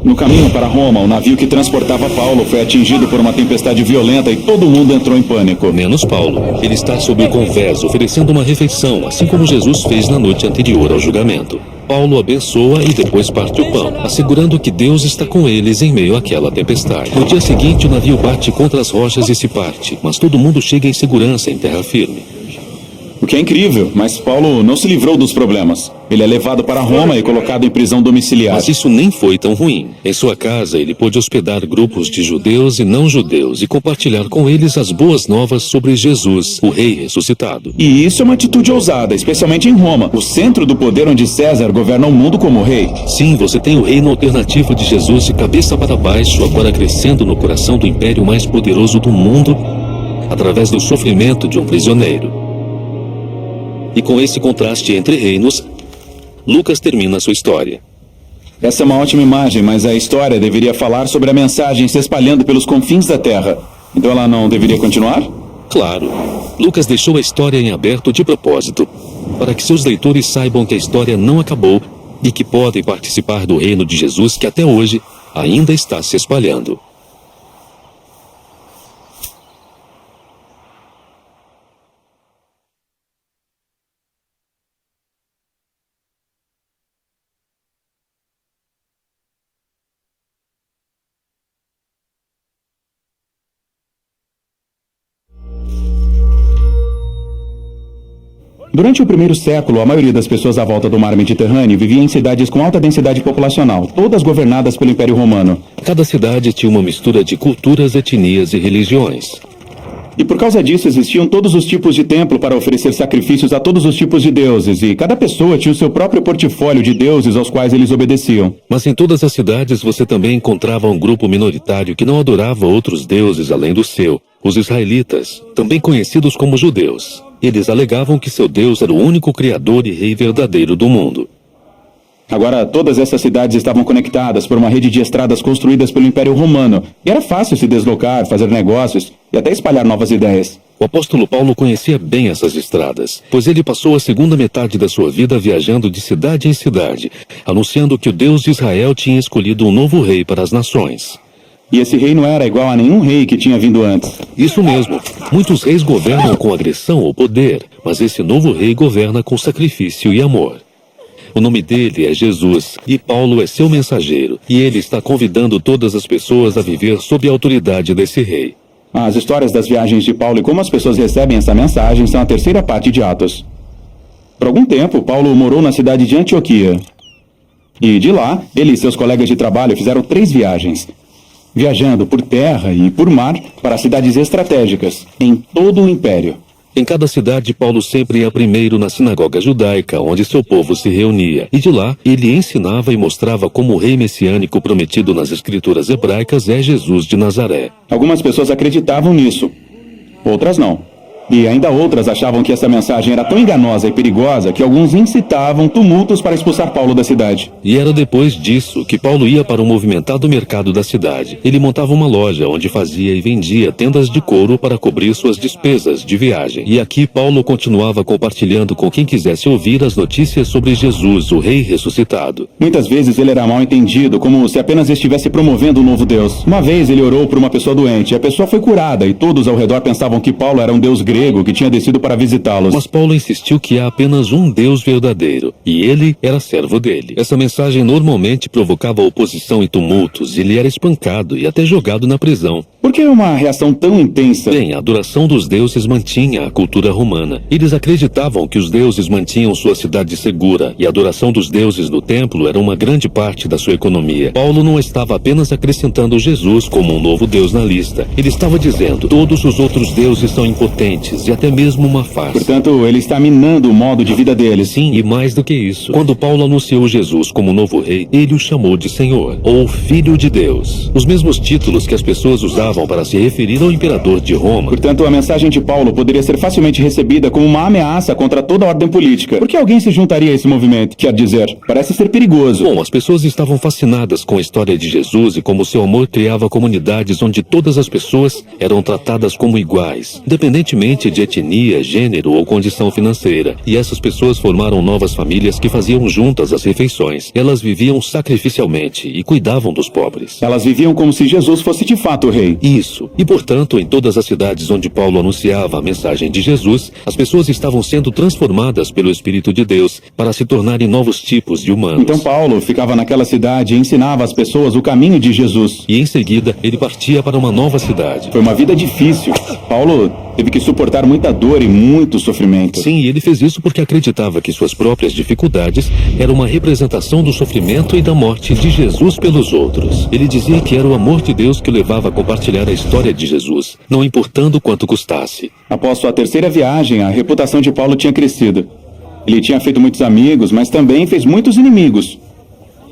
No caminho para Roma, o navio que transportava Paulo foi atingido por uma tempestade violenta e todo mundo entrou em pânico. Menos Paulo. Ele está sob o convés, oferecendo uma refeição, assim como Jesus fez na noite anterior ao julgamento. Paulo abençoa e depois parte o pão, assegurando que Deus está com eles em meio àquela tempestade. No dia seguinte, o navio bate contra as rochas e se parte, mas todo mundo chega em segurança em terra firme. O que é incrível, mas Paulo não se livrou dos problemas. Ele é levado para Roma e colocado em prisão domiciliar. Mas isso nem foi tão ruim. Em sua casa, ele pôde hospedar grupos de judeus e não-judeus e compartilhar com eles as boas novas sobre Jesus, o rei ressuscitado. E isso é uma atitude ousada, especialmente em Roma, o centro do poder onde César governa o mundo como rei. Sim, você tem o reino alternativo de Jesus de cabeça para baixo, agora crescendo no coração do império mais poderoso do mundo, através do sofrimento de um prisioneiro. E com esse contraste entre reinos, Lucas termina sua história. Essa é uma ótima imagem, mas a história deveria falar sobre a mensagem se espalhando pelos confins da terra. Então ela não deveria continuar? Claro, Lucas deixou a história em aberto de propósito, para que seus leitores saibam que a história não acabou e que podem participar do reino de Jesus que até hoje ainda está se espalhando. Durante o primeiro século, a maioria das pessoas à volta do mar Mediterrâneo vivia em cidades com alta densidade populacional, todas governadas pelo Império Romano. Cada cidade tinha uma mistura de culturas, etnias e religiões. E por causa disso existiam todos os tipos de templo para oferecer sacrifícios a todos os tipos de deuses, e cada pessoa tinha o seu próprio portfólio de deuses aos quais eles obedeciam. Mas em todas as cidades você também encontrava um grupo minoritário que não adorava outros deuses além do seu, os israelitas, também conhecidos como judeus. Eles alegavam que seu Deus era o único criador e rei verdadeiro do mundo. Agora, todas essas cidades estavam conectadas por uma rede de estradas construídas pelo Império Romano, e era fácil se deslocar, fazer negócios e até espalhar novas ideias. O apóstolo Paulo conhecia bem essas estradas, pois ele passou a segunda metade da sua vida viajando de cidade em cidade, anunciando que o Deus de Israel tinha escolhido um novo rei para as nações. E esse rei não era igual a nenhum rei que tinha vindo antes. Isso mesmo. Muitos reis governam com agressão ou poder, mas esse novo rei governa com sacrifício e amor. O nome dele é Jesus, e Paulo é seu mensageiro, e ele está convidando todas as pessoas a viver sob a autoridade desse rei. As histórias das viagens de Paulo e como as pessoas recebem essa mensagem são a terceira parte de Atos. Por algum tempo, Paulo morou na cidade de Antioquia. E de lá, ele e seus colegas de trabalho fizeram 3 viagens, viajando por terra e por mar para cidades estratégicas em todo o Império. Em cada cidade, Paulo sempre ia primeiro na sinagoga judaica, onde seu povo se reunia. E de lá, ele ensinava e mostrava como o rei messiânico prometido nas escrituras hebraicas é Jesus de Nazaré. Algumas pessoas acreditavam nisso, outras não. E ainda outras achavam que essa mensagem era tão enganosa e perigosa que alguns incitavam tumultos para expulsar Paulo da cidade. E era depois disso que Paulo ia para o movimentado mercado da cidade. Ele montava uma loja onde fazia e vendia tendas de couro para cobrir suas despesas de viagem. E aqui Paulo continuava compartilhando com quem quisesse ouvir as notícias sobre Jesus, o rei ressuscitado. Muitas vezes ele era mal entendido, como se apenas estivesse promovendo um novo Deus. Uma vez ele orou por uma pessoa doente, e a pessoa foi curada e todos ao redor pensavam que Paulo era um Deus grego grego que tinha descido para visitá-los. Mas Paulo insistiu que há apenas um Deus verdadeiro, e ele era servo dele. Essa mensagem normalmente provocava oposição e tumultos, e ele era espancado e até jogado na prisão. Por que uma reação tão intensa? Bem, a adoração dos deuses mantinha a cultura romana. Eles acreditavam que os deuses mantinham sua cidade segura, e a adoração dos deuses no templo era uma grande parte da sua economia. Paulo não estava apenas acrescentando Jesus como um novo Deus na lista. Ele estava dizendo, todos os outros deuses são impotentes e até mesmo uma farsa. Portanto, ele está minando o modo de vida deles. Sim, e mais do que isso. Quando Paulo anunciou Jesus como novo rei, ele o chamou de Senhor, ou Filho de Deus. Os mesmos títulos que as pessoas usavam para se referir ao imperador de Roma. Portanto, a mensagem de Paulo poderia ser facilmente recebida como uma ameaça contra toda a ordem política. Por que alguém se juntaria a esse movimento? Quer dizer, parece ser perigoso. Bom, as pessoas estavam fascinadas com a história de Jesus e como seu amor criava comunidades onde todas as pessoas eram tratadas como iguais, independentemente de etnia, gênero ou condição financeira. E essas pessoas formaram novas famílias que faziam juntas as refeições. Elas viviam sacrificialmente e cuidavam dos pobres. Elas viviam como se Jesus fosse de fato o rei. Isso. E, portanto, em todas as cidades onde Paulo anunciava a mensagem de Jesus, as pessoas estavam sendo transformadas pelo Espírito de Deus para se tornarem novos tipos de humanos. Então Paulo ficava naquela cidade e ensinava às pessoas o caminho de Jesus. E em seguida, ele partia para uma nova cidade. Foi uma vida difícil. Paulo teve que suportar muita dor e muito sofrimento. Sim, e ele fez isso porque acreditava que suas próprias dificuldades eram uma representação do sofrimento e da morte de Jesus pelos outros. Ele dizia que era o amor de Deus que o levava a compartilhar a história de Jesus, não importando quanto custasse. Após sua terceira viagem, a reputação de Paulo tinha crescido. Ele tinha feito muitos amigos, mas também fez muitos inimigos.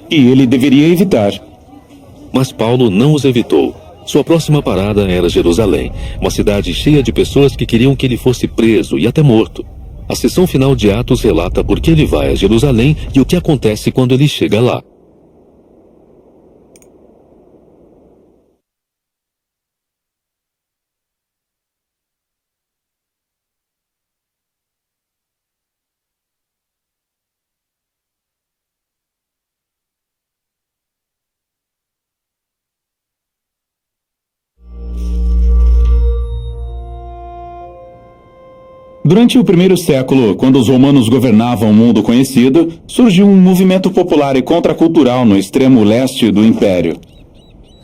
E ele deveria evitar. Mas Paulo não os evitou. Sua próxima parada era Jerusalém, uma cidade cheia de pessoas que queriam que ele fosse preso e até morto. A seção final de Atos relata por que ele vai a Jerusalém e o que acontece quando ele chega lá. Durante o primeiro século, quando os romanos governavam o mundo conhecido, surgiu um movimento popular e contracultural no extremo leste do império,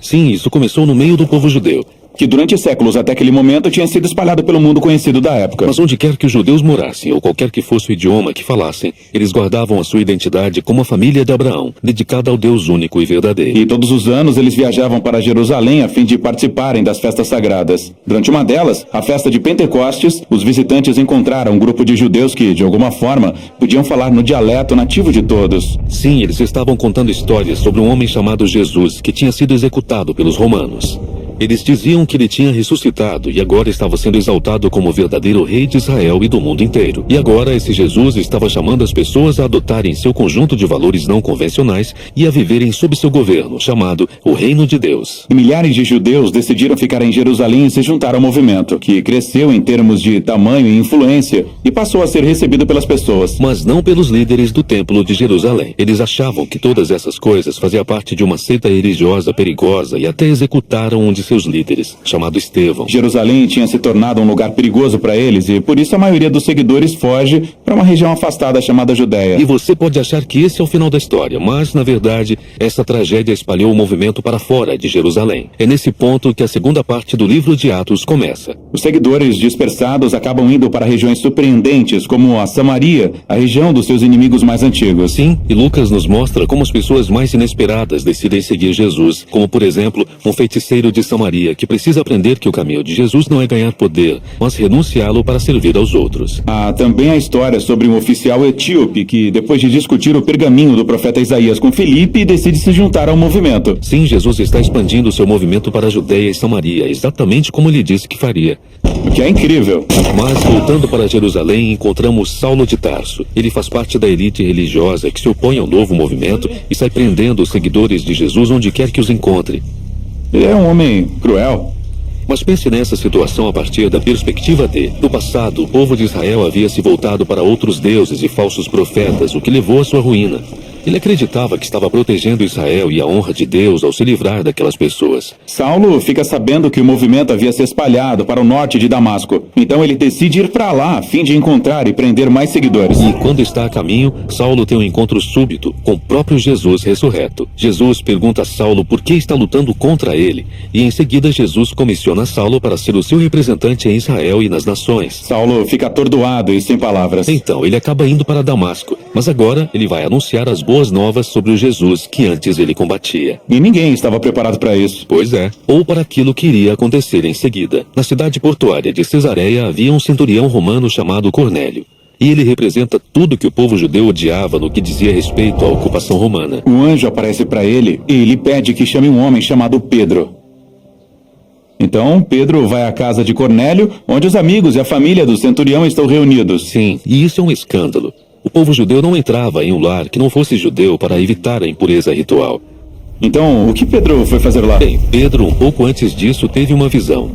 Sim, isso começou no meio do povo judeu. que durante séculos até aquele momento tinha sido espalhado pelo mundo conhecido da época. Mas onde quer que os judeus morassem, ou qualquer que fosse o idioma que falassem, eles guardavam a sua identidade como a família de Abraão, dedicada ao Deus único e verdadeiro. E todos os anos eles viajavam para Jerusalém a fim de participarem das festas sagradas. Durante uma delas, a festa de Pentecostes, os visitantes encontraram um grupo de judeus que, de alguma forma, podiam falar no dialeto nativo de todos. Sim, eles estavam contando histórias sobre um homem chamado Jesus, que tinha sido executado pelos romanos. Eles diziam que ele tinha ressuscitado e agora estava sendo exaltado como o verdadeiro rei de Israel e do mundo inteiro. E agora esse Jesus estava chamando as pessoas a adotarem seu conjunto de valores não convencionais e a viverem sob seu governo, chamado o Reino de Deus. E milhares de judeus decidiram ficar em Jerusalém e se juntar ao movimento, que cresceu em termos de tamanho e influência e passou a ser recebido pelas pessoas. Mas não pelos líderes do Templo de Jerusalém. Eles achavam que todas essas coisas faziam parte de uma seita religiosa perigosa e até executaram um de seus líderes, chamado Estevão. Jerusalém tinha se tornado um lugar perigoso para eles e por isso a maioria dos seguidores foge para uma região afastada chamada Judéia. E você pode achar que esse é o final da história, mas, na verdade, essa tragédia espalhou o movimento para fora de Jerusalém. É nesse ponto que a segunda parte do livro de Atos começa. Os seguidores dispersados acabam indo para regiões surpreendentes, como a Samaria, a região dos seus inimigos mais antigos. Sim, e Lucas nos mostra como as pessoas mais inesperadas decidem seguir Jesus, como, por exemplo, um feiticeiro de Samaria que precisa aprender que o caminho de Jesus não é ganhar poder, mas renunciá-lo para servir aos outros. Há também a história sobre um oficial etíope que, depois de discutir o pergaminho do profeta Isaías com Filipe, decide se juntar ao movimento. Sim, Jesus está expandindo seu movimento para a Judéia e Samaria, exatamente como ele disse que faria. O que é incrível. Mas, voltando para Jerusalém, encontramos Saulo de Tarso. Ele faz parte da elite religiosa que se opõe ao novo movimento e sai prendendo os seguidores de Jesus onde quer que os encontre. Ele é um homem cruel. Mas pense nessa situação a partir da perspectiva de... No passado, o povo de Israel havia se voltado para outros deuses e falsos profetas, o que levou à sua ruína. Ele acreditava que estava protegendo Israel e a honra de Deus ao se livrar daquelas pessoas. Saulo fica sabendo que o movimento havia se espalhado para o norte de Damasco. Então ele decide ir para lá a fim de encontrar e prender mais seguidores. E quando está a caminho, Saulo tem um encontro súbito com o próprio Jesus ressurreto. Jesus pergunta a Saulo por que está lutando contra ele, e em seguida Jesus comissiona Saulo para ser o seu representante em Israel e nas nações. Saulo fica atordoado e sem palavras. Então ele acaba indo para Damasco, mas agora ele vai anunciar as boas novas sobre o Jesus que antes ele combatia. E ninguém estava preparado para isso. Pois é, ou para aquilo que iria acontecer em seguida. Na cidade portuária de Cesareia havia um centurião romano chamado Cornélio. E ele representa tudo que o povo judeu odiava no que dizia respeito à ocupação romana. Um anjo aparece para ele e lhe pede que chame um homem chamado Pedro. Então, Pedro vai à casa de Cornélio, onde os amigos e a família do centurião estão reunidos. Sim, e isso é um escândalo. O povo judeu não entrava em um lar que não fosse judeu para evitar a impureza ritual. Então, o que Pedro foi fazer lá? Bem, Pedro, um pouco antes disso, teve uma visão.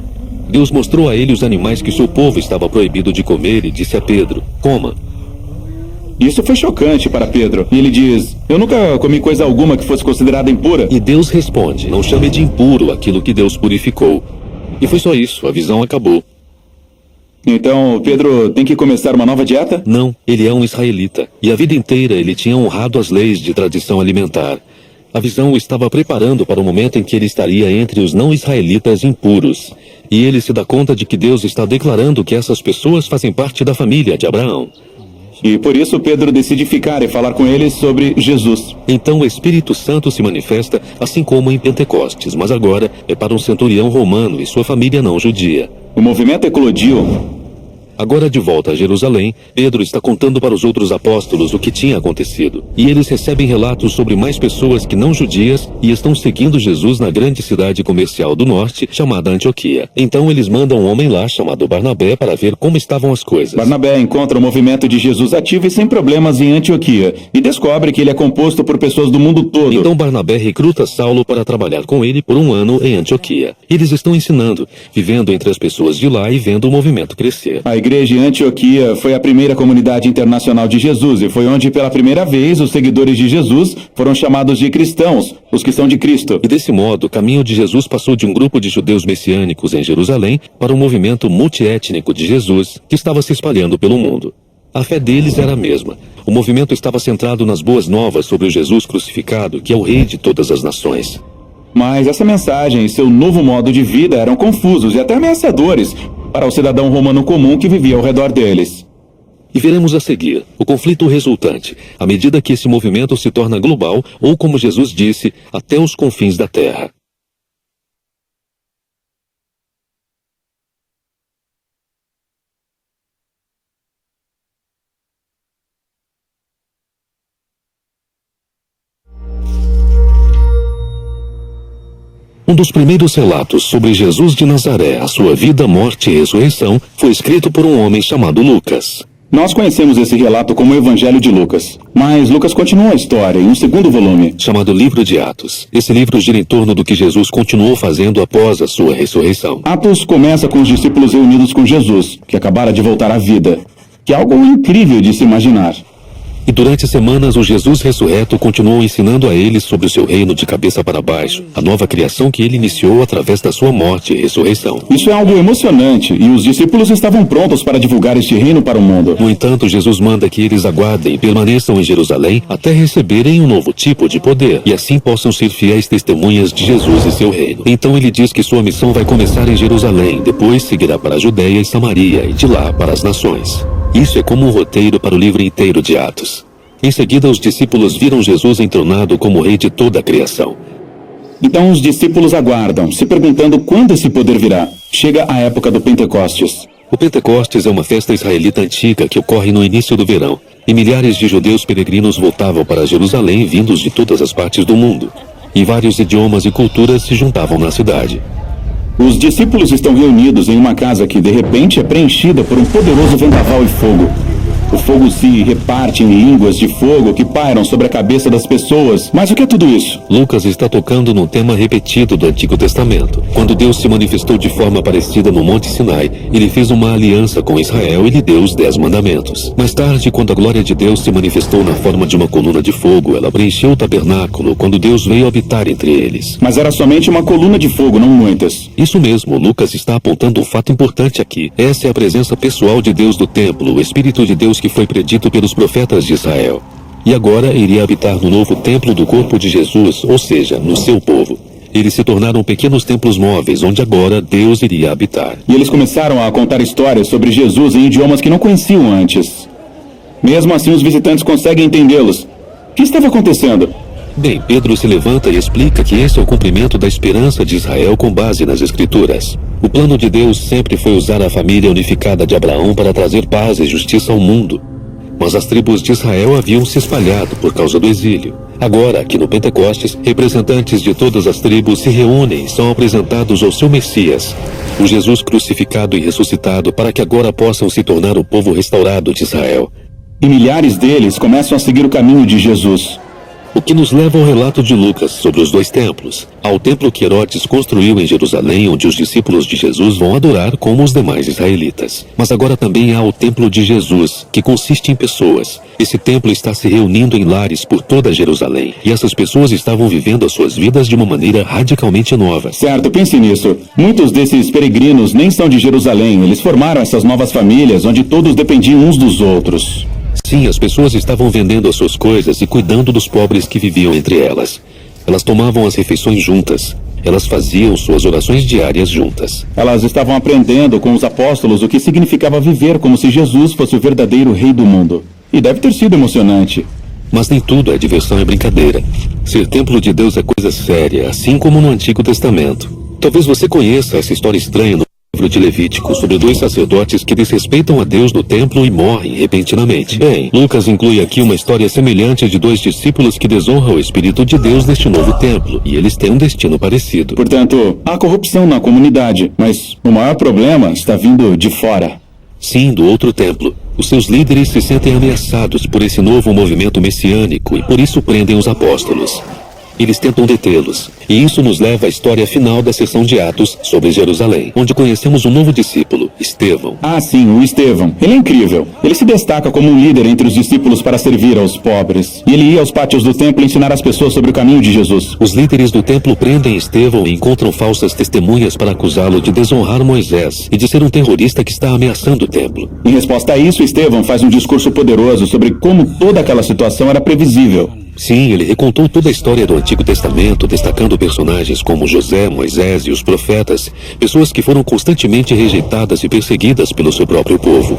Deus mostrou a ele os animais que seu povo estava proibido de comer e disse a Pedro: coma. Isso foi chocante para Pedro. E ele diz: eu nunca comi coisa alguma que fosse considerada impura. E Deus responde: não chame de impuro aquilo que Deus purificou. E foi só isso, a visão acabou. Então, Pedro tem que começar uma nova dieta? Não, ele é um israelita. E a vida inteira ele tinha honrado as leis de tradição alimentar. A visão o estava preparando para o momento em que ele estaria entre os não-israelitas impuros. E ele se dá conta de que Deus está declarando que essas pessoas fazem parte da família de Abraão. E por isso Pedro decide ficar e falar com eles sobre Jesus. Então o Espírito Santo se manifesta assim como em Pentecostes, mas agora é para um centurião romano e sua família não judia. O movimento eclodiu. Agora de volta a Jerusalém, Pedro está contando para os outros apóstolos o que tinha acontecido. E eles recebem relatos sobre mais pessoas que não judias e estão seguindo Jesus na grande cidade comercial do norte, chamada Antioquia. Então eles mandam um homem lá chamado Barnabé para ver como estavam as coisas. Barnabé encontra o movimento de Jesus ativo e sem problemas em Antioquia e descobre que ele é composto por pessoas do mundo todo. Então Barnabé recruta Saulo para trabalhar com ele por um ano em Antioquia. Eles estão ensinando, vivendo entre as pessoas de lá e vendo o movimento crescer. A igreja em Antioquia foi a primeira comunidade internacional de Jesus e foi onde pela primeira vez os seguidores de Jesus foram chamados de cristãos, os que são de Cristo. E desse modo, o caminho de Jesus passou de um grupo de judeus messiânicos em Jerusalém para um movimento multiétnico de Jesus que estava se espalhando pelo mundo. A fé deles era a mesma. O movimento estava centrado nas boas novas sobre o Jesus crucificado, que é o rei de todas as nações. Mas essa mensagem e seu novo modo de vida eram confusos e até ameaçadores para o cidadão romano comum que vivia ao redor deles. E veremos a seguir o conflito resultante, à medida que esse movimento se torna global, ou como Jesus disse, até os confins da terra. Um dos primeiros relatos sobre Jesus de Nazaré, a sua vida, morte e ressurreição, foi escrito por um homem chamado Lucas. Nós conhecemos esse relato como o Evangelho de Lucas, mas Lucas continua a história em um segundo volume, chamado Livro de Atos. Esse livro gira em torno do que Jesus continuou fazendo após a sua ressurreição. Atos começa com os discípulos reunidos com Jesus, que acabara de voltar à vida, que é algo incrível de se imaginar. E durante semanas o Jesus ressurreto continuou ensinando a eles sobre o seu reino de cabeça para baixo, a nova criação que ele iniciou através da sua morte e ressurreição. Isso é algo emocionante e os discípulos estavam prontos para divulgar este reino para o mundo. No entanto, Jesus manda que eles aguardem e permaneçam em Jerusalém até receberem um novo tipo de poder e assim possam ser fiéis testemunhas de Jesus e seu reino. Então ele diz que sua missão vai começar em Jerusalém, depois seguirá para a Judéia e Samaria e de lá para as nações. Isso é como um roteiro para o livro inteiro de Atos. Em seguida, os discípulos viram Jesus entronado como rei de toda a criação. Então os discípulos aguardam, se perguntando quando esse poder virá. Chega a época do Pentecostes. O Pentecostes é uma festa israelita antiga que ocorre no início do verão. E milhares de judeus peregrinos voltavam para Jerusalém vindos de todas as partes do mundo. E vários idiomas e culturas se juntavam na cidade. Os discípulos estão reunidos em uma casa que de repente é preenchida por um poderoso vendaval e fogo. O fogo se reparte em línguas de fogo que pairam sobre a cabeça das pessoas. Mas o que é tudo isso? Lucas está tocando num tema repetido do Antigo Testamento. Quando Deus se manifestou de forma parecida no Monte Sinai, ele fez uma aliança com Israel e lhe deu os 10 mandamentos. Mais tarde, quando a glória de Deus se manifestou na forma de uma coluna de fogo, ela preencheu o tabernáculo quando Deus veio habitar entre eles. Mas era somente uma coluna de fogo, não muitas. Isso mesmo, Lucas está apontando um fato importante aqui. Essa é a presença pessoal de Deus do templo, o Espírito de Deus que foi predito pelos profetas de Israel. E agora iria habitar no novo templo do corpo de Jesus, ou seja, no seu povo. Eles se tornaram pequenos templos móveis, onde agora Deus iria habitar. E eles começaram a contar histórias sobre Jesus em idiomas que não conheciam antes. Mesmo assim, os visitantes conseguem entendê-los. O que estava acontecendo? Bem, Pedro se levanta e explica que esse é o cumprimento da esperança de Israel com base nas Escrituras. O plano de Deus sempre foi usar a família unificada de Abraão para trazer paz e justiça ao mundo. Mas as tribos de Israel haviam se espalhado por causa do exílio. Agora, aqui no Pentecostes, representantes de todas as tribos se reúnem e são apresentados ao seu Messias, o Jesus crucificado e ressuscitado, para que agora possam se tornar o povo restaurado de Israel. E milhares deles começam a seguir o caminho de Jesus. O que nos leva ao relato de Lucas sobre os 2 templos. Há o templo que Herodes construiu em Jerusalém, onde os discípulos de Jesus vão adorar como os demais israelitas. Mas agora também há o templo de Jesus, que consiste em pessoas. Esse templo está se reunindo em lares por toda Jerusalém. E essas pessoas estavam vivendo as suas vidas de uma maneira radicalmente nova. Certo, pense nisso. Muitos desses peregrinos nem são de Jerusalém. Eles formaram essas novas famílias, onde todos dependiam uns dos outros. Sim, as pessoas estavam vendendo as suas coisas e cuidando dos pobres que viviam entre elas. Elas tomavam as refeições juntas. Elas faziam suas orações diárias juntas. Elas estavam aprendendo com os apóstolos o que significava viver como se Jesus fosse o verdadeiro rei do mundo. E deve ter sido emocionante. Mas nem tudo é diversão e brincadeira. Ser templo de Deus é coisa séria, assim como no Antigo Testamento. Talvez você conheça essa história estranha no livro de Levítico sobre 2 sacerdotes que desrespeitam a Deus no templo e morrem repentinamente. Bem, Lucas inclui aqui uma história semelhante de 2 discípulos que desonram o Espírito de Deus neste novo templo, e eles têm um destino parecido. Portanto, há corrupção na comunidade, mas o maior problema está vindo de fora. Sim, do outro templo. Os seus líderes se sentem ameaçados por esse novo movimento messiânico e por isso prendem os apóstolos. Eles tentam detê-los. E isso nos leva à história final da seção de Atos sobre Jerusalém, onde conhecemos um novo discípulo, Estevão. Ah, sim, o Estevão. Ele é incrível. Ele se destaca como um líder entre os discípulos para servir aos pobres. E ele ia aos pátios do templo ensinar as pessoas sobre o caminho de Jesus. Os líderes do templo prendem Estevão e encontram falsas testemunhas para acusá-lo de desonrar Moisés e de ser um terrorista que está ameaçando o templo. Em resposta a isso, Estevão faz um discurso poderoso sobre como toda aquela situação era previsível. Sim, ele recontou toda a história do Antigo Testamento, destacando personagens como José, Moisés e os profetas, pessoas que foram constantemente rejeitadas e perseguidas pelo seu próprio povo.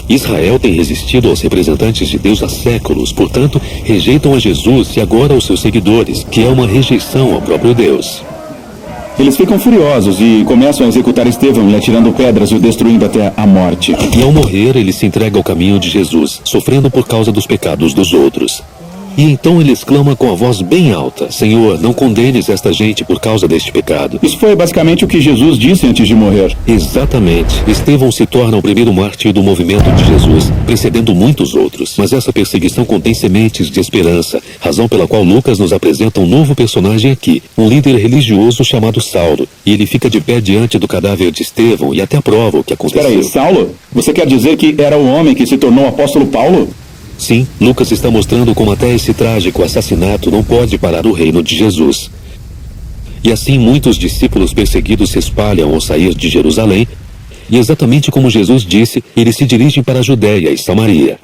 Israel tem resistido aos representantes de Deus há séculos, portanto, rejeitam a Jesus e agora aos seus seguidores, que é uma rejeição ao próprio Deus. Eles ficam furiosos e começam a executar Estevão, lhe atirando pedras e o destruindo até a morte. E ao morrer, ele se entrega ao caminho de Jesus, sofrendo por causa dos pecados dos outros. E então ele exclama com a voz bem alta: Senhor, não condenes esta gente por causa deste pecado. Isso foi basicamente o que Jesus disse antes de morrer. Exatamente. Estevão se torna o primeiro mártir do movimento de Jesus, precedendo muitos outros. Mas essa perseguição contém sementes de esperança, razão pela qual Lucas nos apresenta um novo personagem aqui, um líder religioso chamado Saulo. E ele fica de pé diante do cadáver de Estevão e até aprova o que aconteceu. Espera aí, Saulo? Você quer dizer que era o homem que se tornou o apóstolo Paulo? Sim, Lucas está mostrando como até esse trágico assassinato não pode parar o reino de Jesus. E assim muitos discípulos perseguidos se espalham ao sair de Jerusalém, e exatamente como Jesus disse, eles se dirigem para a Judéia e Samaria.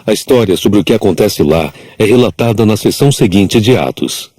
A história sobre o que acontece lá é relatada na seção seguinte de Atos.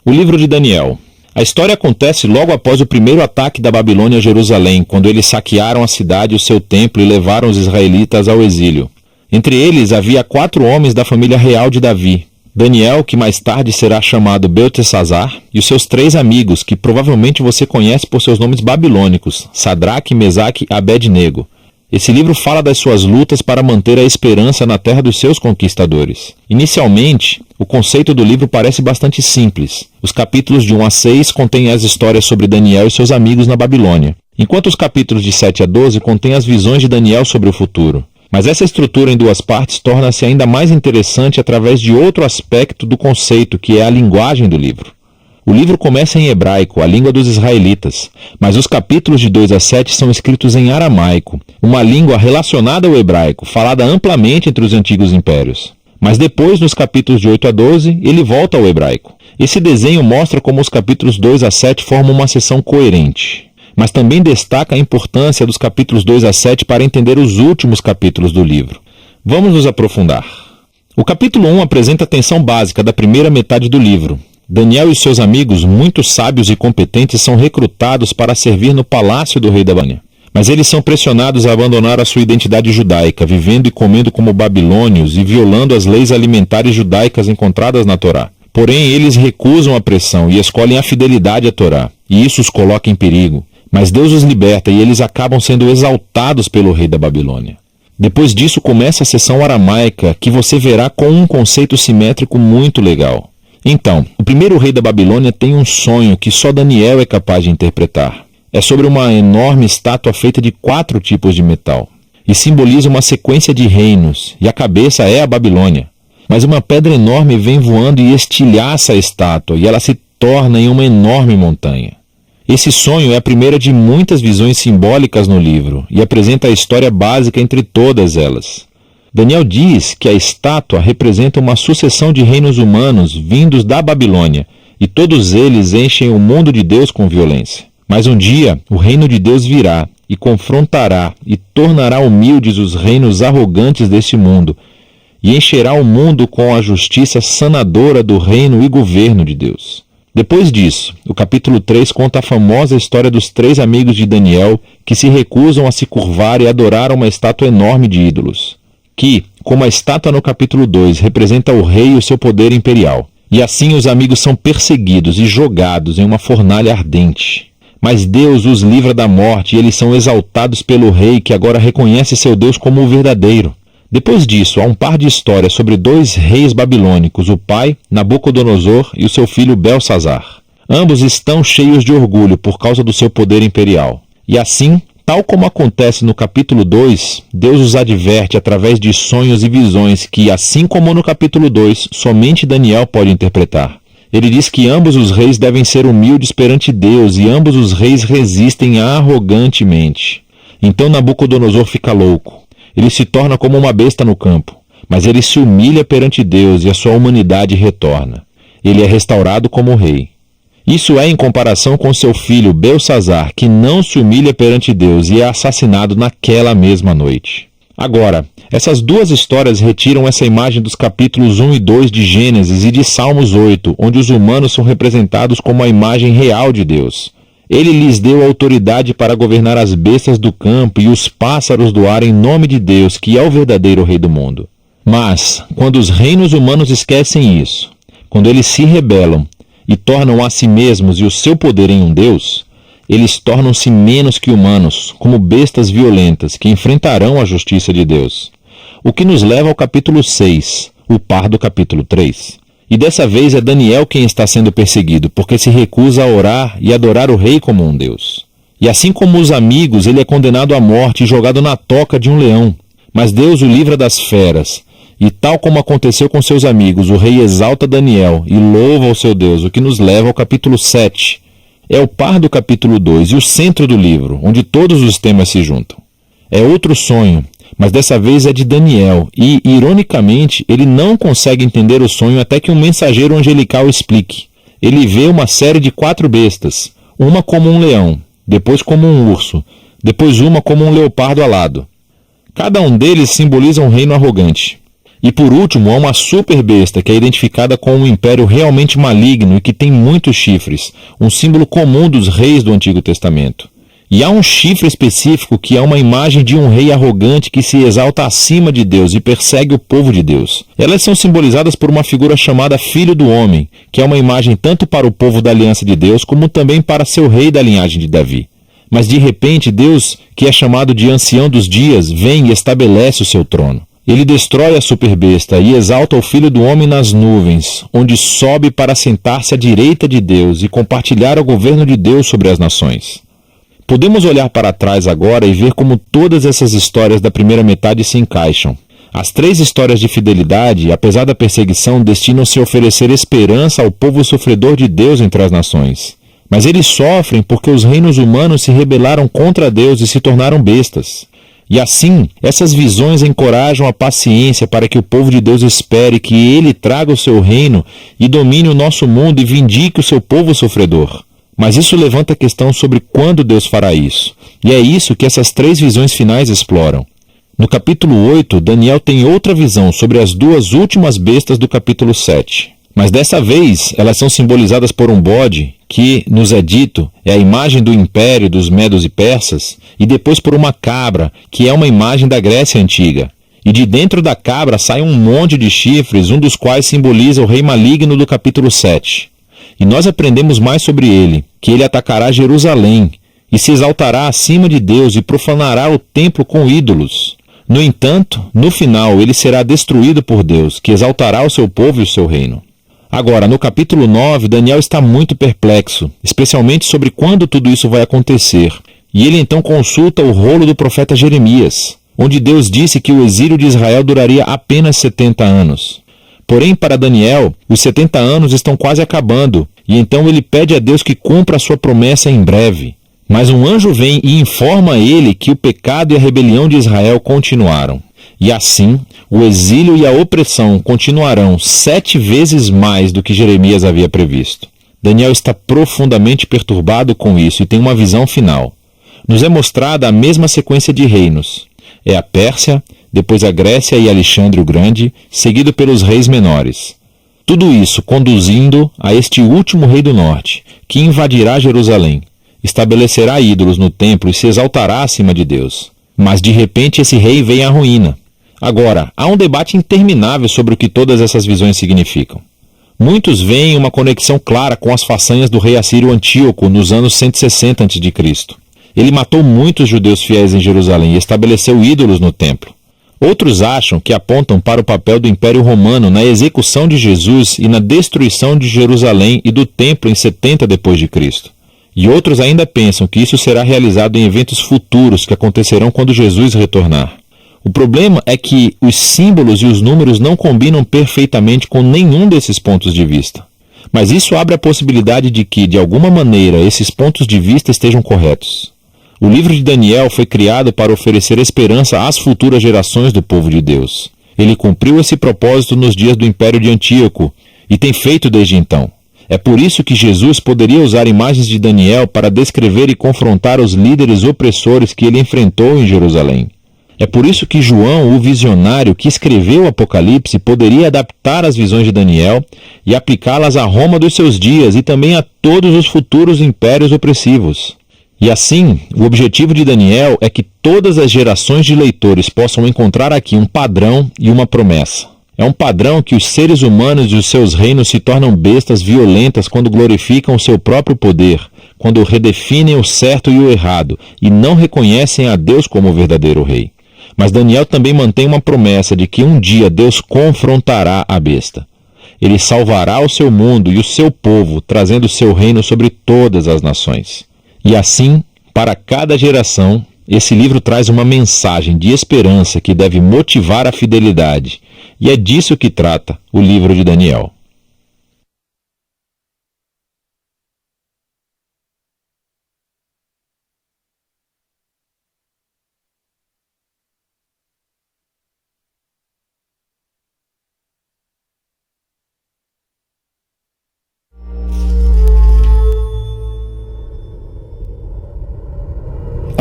O livro de Daniel. A história acontece logo após o primeiro ataque da Babilônia a Jerusalém, quando eles saquearam a cidade e o seu templo e levaram os israelitas ao exílio. Entre eles havia 4 homens da família real de Davi, Daniel, que mais tarde será chamado Beltesazar, e os seus 3 amigos, que provavelmente você conhece por seus nomes babilônicos, Sadraque, Mesaque e Abed-nego. Esse livro fala das suas lutas para manter a esperança na terra dos seus conquistadores. Inicialmente, o conceito do livro parece bastante simples. Os capítulos de 1 a 6 contêm as histórias sobre Daniel e seus amigos na Babilônia, enquanto os capítulos de 7 a 12 contêm as visões de Daniel sobre o futuro. Mas essa estrutura em 2 partes torna-se ainda mais interessante através de outro aspecto do conceito, que é a linguagem do livro. O livro começa em hebraico, a língua dos israelitas, mas os capítulos de 2 a 7 são escritos em aramaico, uma língua relacionada ao hebraico, falada amplamente entre os antigos impérios. Mas depois, nos capítulos de 8 a 12, ele volta ao hebraico. Esse desenho mostra como os capítulos 2 a 7 formam uma seção coerente, mas também destaca a importância dos capítulos 2 a 7 para entender os últimos capítulos do livro. Vamos nos aprofundar. O capítulo 1 apresenta a tensão básica da primeira metade do livro. Daniel e seus amigos, muito sábios e competentes, são recrutados para servir no palácio do rei da Babilônia. Mas eles são pressionados a abandonar a sua identidade judaica, vivendo e comendo como babilônios e violando as leis alimentares judaicas encontradas na Torá. Porém, eles recusam a pressão e escolhem a fidelidade à Torá, e isso os coloca em perigo. Mas Deus os liberta e eles acabam sendo exaltados pelo rei da Babilônia. Depois disso começa a seção aramaica, que você verá com um conceito simétrico muito legal. Então, o primeiro rei da Babilônia tem um sonho que só Daniel é capaz de interpretar. É sobre uma enorme estátua feita de 4 tipos de metal, e simboliza uma sequência de reinos, e a cabeça é a Babilônia. Mas uma pedra enorme vem voando e estilhaça a estátua, e ela se torna em uma enorme montanha. Esse sonho é a primeira de muitas visões simbólicas no livro, e apresenta a história básica entre todas elas. Daniel diz que a estátua representa uma sucessão de reinos humanos vindos da Babilônia, e todos eles enchem o mundo de Deus com violência. Mas um dia o reino de Deus virá e confrontará e tornará humildes os reinos arrogantes deste mundo, e encherá o mundo com a justiça sanadora do reino e governo de Deus. Depois disso, o capítulo 3 conta a famosa história dos 3 amigos de Daniel que se recusam a se curvar e adorar uma estátua enorme de ídolos, que, como a estátua no capítulo 2, representa o rei e o seu poder imperial. E assim os amigos são perseguidos e jogados em uma fornalha ardente. Mas Deus os livra da morte e eles são exaltados pelo rei, que agora reconhece seu Deus como o verdadeiro. Depois disso, há um par de histórias sobre 2 reis babilônicos, o pai, Nabucodonosor, e o seu filho Belsazar. Ambos estão cheios de orgulho por causa do seu poder imperial. E assim, tal como acontece no capítulo 2, Deus os adverte através de sonhos e visões que, assim como no capítulo 2, somente Daniel pode interpretar. Ele diz que ambos os reis devem ser humildes perante Deus e ambos os reis resistem arrogantemente. Então Nabucodonosor fica louco. Ele se torna como uma besta no campo, mas ele se humilha perante Deus e a sua humanidade retorna. Ele é restaurado como rei. Isso é em comparação com seu filho Belsazar, que não se humilha perante Deus e é assassinado naquela mesma noite. Agora, essas 2 histórias retiram essa imagem dos capítulos 1 e 2 de Gênesis e de Salmos 8, onde os humanos são representados como a imagem real de Deus. Ele lhes deu autoridade para governar as bestas do campo e os pássaros do ar em nome de Deus, que é o verdadeiro rei do mundo. Mas, quando os reinos humanos esquecem isso, quando eles se rebelam e tornam a si mesmos e o seu poder em um Deus, eles tornam-se menos que humanos, como bestas violentas que enfrentarão a justiça de Deus. O que nos leva ao capítulo 6, o par do capítulo 3. E dessa vez é Daniel quem está sendo perseguido, porque se recusa a orar e adorar o rei como um Deus. E assim como os amigos, ele é condenado à morte e jogado na toca de um leão. Mas Deus o livra das feras. E tal como aconteceu com seus amigos, o rei exalta Daniel e louva ao seu Deus, o que nos leva ao capítulo 7. É o par do capítulo 2 e o centro do livro, onde todos os temas se juntam. É outro sonho, mas dessa vez é de Daniel, e, ironicamente, ele não consegue entender o sonho até que um mensageiro angelical explique. Ele vê uma série de 4 bestas, uma como um leão, depois como um urso, depois uma como um leopardo alado. Cada um deles simboliza um reino arrogante. E por último, há uma super besta que é identificada com um império realmente maligno e que tem muitos chifres, um símbolo comum dos reis do Antigo Testamento. E há um chifre específico que é uma imagem de um rei arrogante que se exalta acima de Deus e persegue o povo de Deus. Elas são simbolizadas por uma figura chamada Filho do Homem, que é uma imagem tanto para o povo da aliança de Deus como também para seu rei da linhagem de Davi. Mas de repente Deus, que é chamado de Ancião dos Dias, vem e estabelece o seu trono. Ele destrói a superbesta e exalta o Filho do Homem nas nuvens, onde sobe para sentar-se à direita de Deus e compartilhar o governo de Deus sobre as nações. Podemos olhar para trás agora e ver como todas essas histórias da primeira metade se encaixam. As 3 histórias de fidelidade, apesar da perseguição, destinam-se a oferecer esperança ao povo sofredor de Deus entre as nações. Mas eles sofrem porque os reinos humanos se rebelaram contra Deus e se tornaram bestas. E assim, essas visões encorajam a paciência para que o povo de Deus espere que Ele traga o seu reino e domine o nosso mundo e vindique o seu povo sofredor. Mas isso levanta a questão sobre quando Deus fará isso. E é isso que essas 3 visões finais exploram. No capítulo 8, Daniel tem outra visão sobre as 2 últimas bestas do capítulo 7. Mas dessa vez, elas são simbolizadas por um bode, que, nos é dito, é a imagem do império dos Medos e Persas, e depois por uma cabra, que é uma imagem da Grécia Antiga. E de dentro da cabra sai um monte de chifres, um dos quais simboliza o rei maligno do capítulo 7. E nós aprendemos mais sobre ele, que ele atacará Jerusalém, e se exaltará acima de Deus e profanará o templo com ídolos. No entanto, no final ele será destruído por Deus, que exaltará o seu povo e o seu reino. Agora, no capítulo 9, Daniel está muito perplexo, especialmente sobre quando tudo isso vai acontecer. E ele então consulta o rolo do profeta Jeremias, onde Deus disse que o exílio de Israel duraria apenas 70 anos. Porém, para Daniel, os 70 anos estão quase acabando, e então ele pede a Deus que cumpra a sua promessa em breve. Mas um anjo vem e informa a ele que o pecado e a rebelião de Israel continuaram. E assim, o exílio e a opressão continuarão 7 vezes mais do que Jeremias havia previsto. Daniel está profundamente perturbado com isso e tem uma visão final. Nos é mostrada a mesma sequência de reinos. É a Pérsia, depois a Grécia e Alexandre o Grande, seguido pelos reis menores. Tudo isso conduzindo a este último rei do norte, que invadirá Jerusalém, estabelecerá ídolos no templo e se exaltará acima de Deus. Mas de repente esse rei vem à ruína. Agora, há um debate interminável sobre o que todas essas visões significam. Muitos veem uma conexão clara com as façanhas do rei assírio Antíoco nos anos 160 a.C. Ele matou muitos judeus fiéis em Jerusalém e estabeleceu ídolos no templo. Outros acham que apontam para o papel do Império Romano na execução de Jesus e na destruição de Jerusalém e do templo em 70 d.C. E outros ainda pensam que isso será realizado em eventos futuros que acontecerão quando Jesus retornar. O problema é que os símbolos e os números não combinam perfeitamente com nenhum desses pontos de vista. Mas isso abre a possibilidade de que, de alguma maneira, esses pontos de vista estejam corretos. O livro de Daniel foi criado para oferecer esperança às futuras gerações do povo de Deus. Ele cumpriu esse propósito nos dias do Império de Antíoco e tem feito desde então. É por isso que Jesus poderia usar imagens de Daniel para descrever e confrontar os líderes opressores que ele enfrentou em Jerusalém. É por isso que João, o visionário que escreveu o Apocalipse, poderia adaptar as visões de Daniel e aplicá-las a Roma dos seus dias e também a todos os futuros impérios opressivos. E assim, o objetivo de Daniel é que todas as gerações de leitores possam encontrar aqui um padrão e uma promessa. É um padrão que os seres humanos e os seus reinos se tornam bestas violentas quando glorificam o seu próprio poder, quando redefinem o certo e o errado e não reconhecem a Deus como o verdadeiro rei. Mas Daniel também mantém uma promessa de que um dia Deus confrontará a besta. Ele salvará o seu mundo e o seu povo, trazendo o seu reino sobre todas as nações. E assim, para cada geração, esse livro traz uma mensagem de esperança que deve motivar a fidelidade. E é disso que trata o livro de Daniel.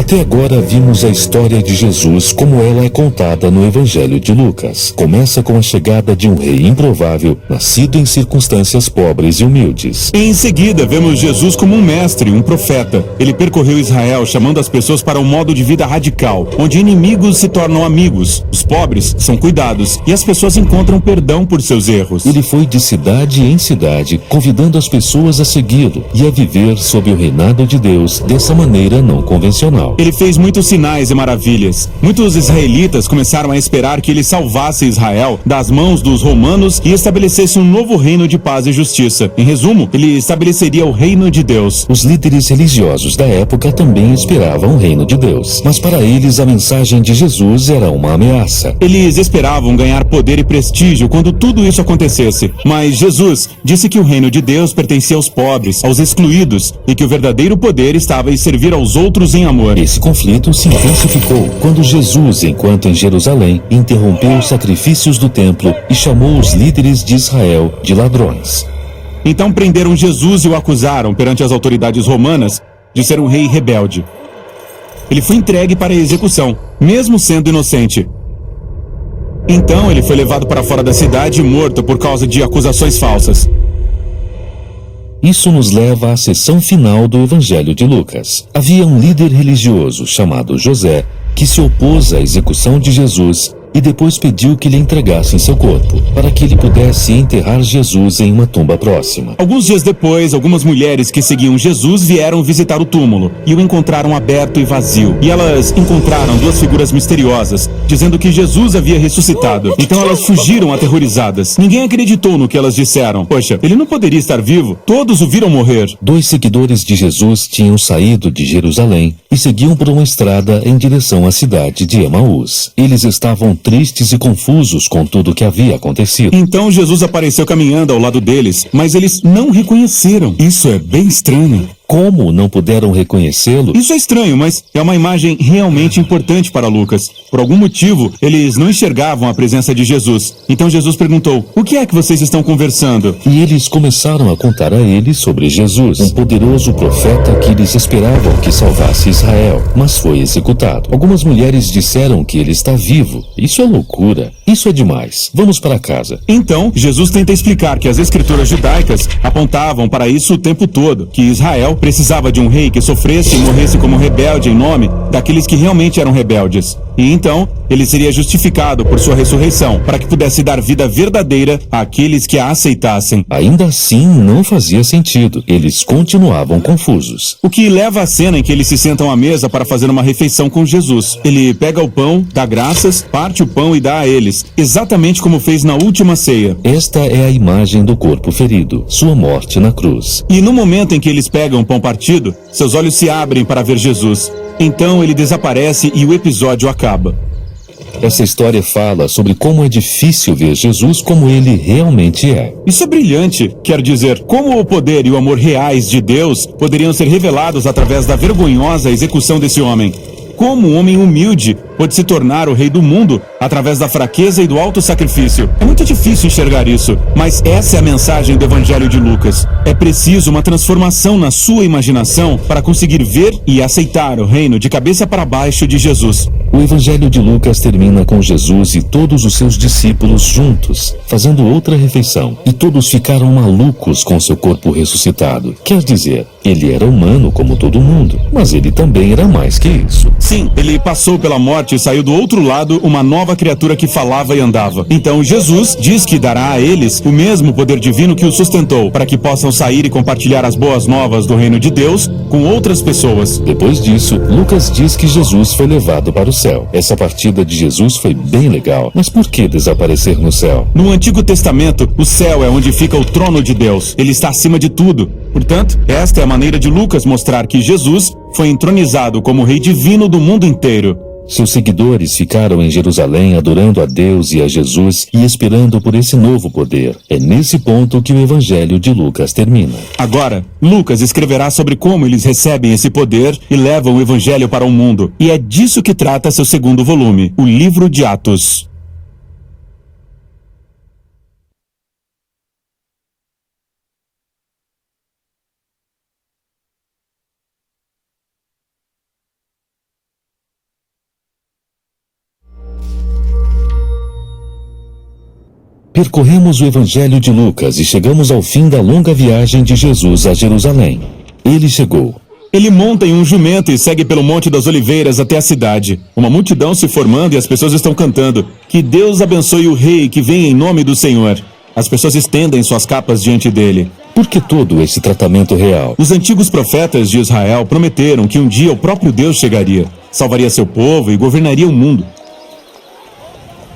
Até agora vimos a história de Jesus como ela é contada no Evangelho de Lucas. Começa com a chegada de um rei improvável, nascido em circunstâncias pobres e humildes. Em seguida, vemos Jesus como um mestre, um profeta. Ele percorreu Israel chamando as pessoas para um modo de vida radical, onde inimigos se tornam amigos, os pobres são cuidados e as pessoas encontram perdão por seus erros. Ele foi de cidade em cidade, convidando as pessoas a segui-lo e a viver sob o reinado de Deus dessa maneira não convencional. Ele fez muitos sinais e maravilhas. Muitos israelitas começaram a esperar que ele salvasse Israel das mãos dos romanos e estabelecesse um novo reino de paz e justiça. Em resumo, ele estabeleceria o reino de Deus. Os líderes religiosos da época também esperavam o reino de Deus, mas para eles a mensagem de Jesus era uma ameaça. Eles esperavam ganhar poder e prestígio quando tudo isso acontecesse. Mas Jesus disse que o reino de Deus pertencia aos pobres, aos excluídos, e que o verdadeiro poder estava em servir aos outros em amor. Esse conflito se intensificou quando Jesus, enquanto em Jerusalém, interrompeu os sacrifícios do templo e chamou os líderes de Israel de ladrões. Então prenderam Jesus e o acusaram perante as autoridades romanas de ser um rei rebelde. Ele foi entregue para a execução, mesmo sendo inocente. Então ele foi levado para fora da cidade e morto por causa de acusações falsas. Isso nos leva à seção final do Evangelho de Lucas. Havia um líder religioso chamado José que se opôs à execução de Jesus e depois pediu que lhe entregassem seu corpo, para que ele pudesse enterrar Jesus em uma tumba próxima. Alguns dias depois, algumas mulheres que seguiam Jesus vieram visitar o túmulo e o encontraram aberto e vazio. E elas encontraram duas figuras misteriosas, dizendo que Jesus havia ressuscitado. Então elas fugiram aterrorizadas. Ninguém acreditou no que elas disseram. Poxa, ele não poderia estar vivo? Todos o viram morrer. 2 seguidores de Jesus tinham saído de Jerusalém e seguiam por uma estrada em direção à cidade de Emaús. Eles estavam tristes e confusos com tudo o que havia acontecido. Então Jesus apareceu caminhando ao lado deles, mas eles não reconheceram. Isso é bem estranho. Como não puderam reconhecê-lo? Isso é estranho, mas é uma imagem realmente importante para Lucas. Por algum motivo, eles não enxergavam a presença de Jesus. Então Jesus perguntou: "O que é que vocês estão conversando?" E eles começaram a contar a ele sobre Jesus, um poderoso profeta que eles esperavam que salvasse Israel, mas foi executado. Algumas mulheres disseram que ele está vivo. Isso é loucura. Isso é demais. Vamos para casa. Então, Jesus tenta explicar que as escrituras judaicas apontavam para isso o tempo todo, que Israel precisava de um rei que sofresse e morresse como rebelde em nome daqueles que realmente eram rebeldes. E então, ele seria justificado por sua ressurreição, para que pudesse dar vida verdadeira àqueles que a aceitassem. Ainda assim, não fazia sentido. Eles continuavam confusos. O que leva à cena em que eles se sentam à mesa para fazer uma refeição com Jesus. Ele pega o pão, dá graças, parte o pão e dá a eles, exatamente como fez na última ceia. Esta é a imagem do corpo ferido, sua morte na cruz. E no momento em que eles pegam o pão partido, seus olhos se abrem para ver Jesus. Então ele desaparece e o episódio acaba. Essa história fala sobre como é difícil ver Jesus como ele realmente é. Isso é brilhante. Quer dizer, como o poder e o amor reais de Deus poderiam ser revelados através da vergonhosa execução desse homem. Como um homem humilde pode se tornar o rei do mundo através da fraqueza e do auto-sacrifício. É muito difícil enxergar isso, mas essa é a mensagem do Evangelho de Lucas. É preciso uma transformação na sua imaginação para conseguir ver e aceitar o reino de cabeça para baixo de Jesus. O Evangelho de Lucas termina com Jesus e todos os seus discípulos juntos, fazendo outra refeição. E todos ficaram malucos com seu corpo ressuscitado. Quer dizer, ele era humano como todo mundo, mas ele também era mais que isso. Sim, ele passou pela morte e saiu do outro lado uma nova criatura que falava e andava. Então Jesus diz que dará a eles o mesmo poder divino que o sustentou, para que possam sair e compartilhar as boas novas do reino de Deus com outras pessoas. Depois disso, Lucas diz que Jesus foi levado para o céu. Essa partida de Jesus foi bem legal, mas por que desaparecer no céu? No Antigo Testamento, o céu é onde fica o trono de Deus. Ele está acima de tudo. Portanto, esta é a maneira de Lucas mostrar que Jesus foi entronizado como rei divino do mundo inteiro. Seus seguidores ficaram em Jerusalém adorando a Deus e a Jesus e esperando por esse novo poder. É nesse ponto que o Evangelho de Lucas termina. Agora, Lucas escreverá sobre como eles recebem esse poder e levam o Evangelho para o mundo. E é disso que trata seu segundo volume, o Livro de Atos. Percorremos o Evangelho de Lucas e chegamos ao fim da longa viagem de Jesus a Jerusalém. Ele chegou. Ele monta em um jumento e segue pelo Monte das Oliveiras até a cidade. Uma multidão se formando e as pessoas estão cantando: "Que Deus abençoe o rei que vem em nome do Senhor." As pessoas estendem suas capas diante dele. Por que todo esse tratamento real? Os antigos profetas de Israel prometeram que um dia o próprio Deus chegaria, salvaria seu povo e governaria o mundo.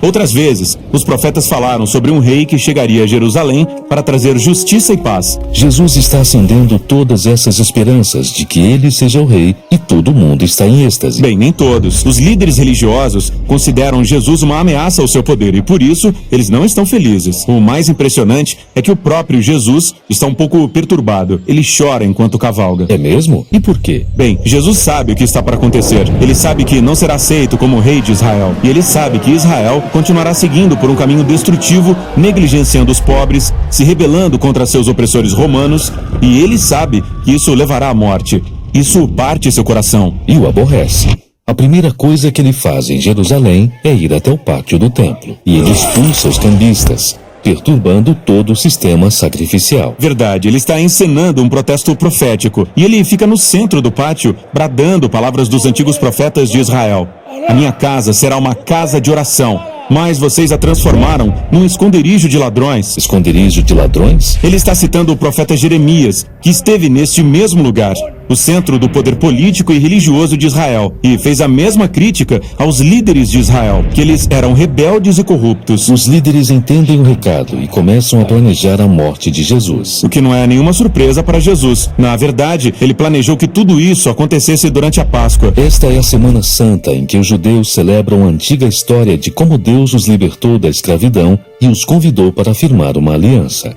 Outras vezes, os profetas falaram sobre um rei que chegaria a Jerusalém para trazer justiça e paz. Jesus está acendendo todas essas esperanças de que ele seja o rei e todo mundo está em êxtase. Bem, nem todos. Os líderes religiosos consideram Jesus uma ameaça ao seu poder e, por isso, eles não estão felizes. O mais impressionante é que o próprio Jesus está um pouco perturbado. Ele chora enquanto cavalga. É mesmo? E por quê? Bem, Jesus sabe o que está para acontecer. Ele sabe que não será aceito como rei de Israel. E ele sabe que Israel continuará seguindo por um caminho destrutivo, negligenciando os pobres, se rebelando contra seus opressores romanos, e ele sabe que isso levará à morte. Isso parte seu coração. E o aborrece. A primeira coisa que ele faz em Jerusalém é ir até o pátio do templo. E ele expulsa os cambistas, perturbando todo o sistema sacrificial. Verdade, ele está encenando um protesto profético. E ele fica no centro do pátio, bradando palavras dos antigos profetas de Israel. "A minha casa será uma casa de oração, mas vocês a transformaram num esconderijo de ladrões." Esconderijo de ladrões? Ele está citando o profeta Jeremias, que esteve neste mesmo lugar, o centro do poder político e religioso de Israel, e fez a mesma crítica aos líderes de Israel, que eles eram rebeldes e corruptos. Os líderes entendem o recado e começam a planejar a morte de Jesus. O que não é nenhuma surpresa para Jesus. Na verdade, ele planejou que tudo isso acontecesse durante a Páscoa. Esta é a Semana Santa em que os judeus celebram a antiga história de como Deus os libertou da escravidão e os convidou para firmar uma aliança.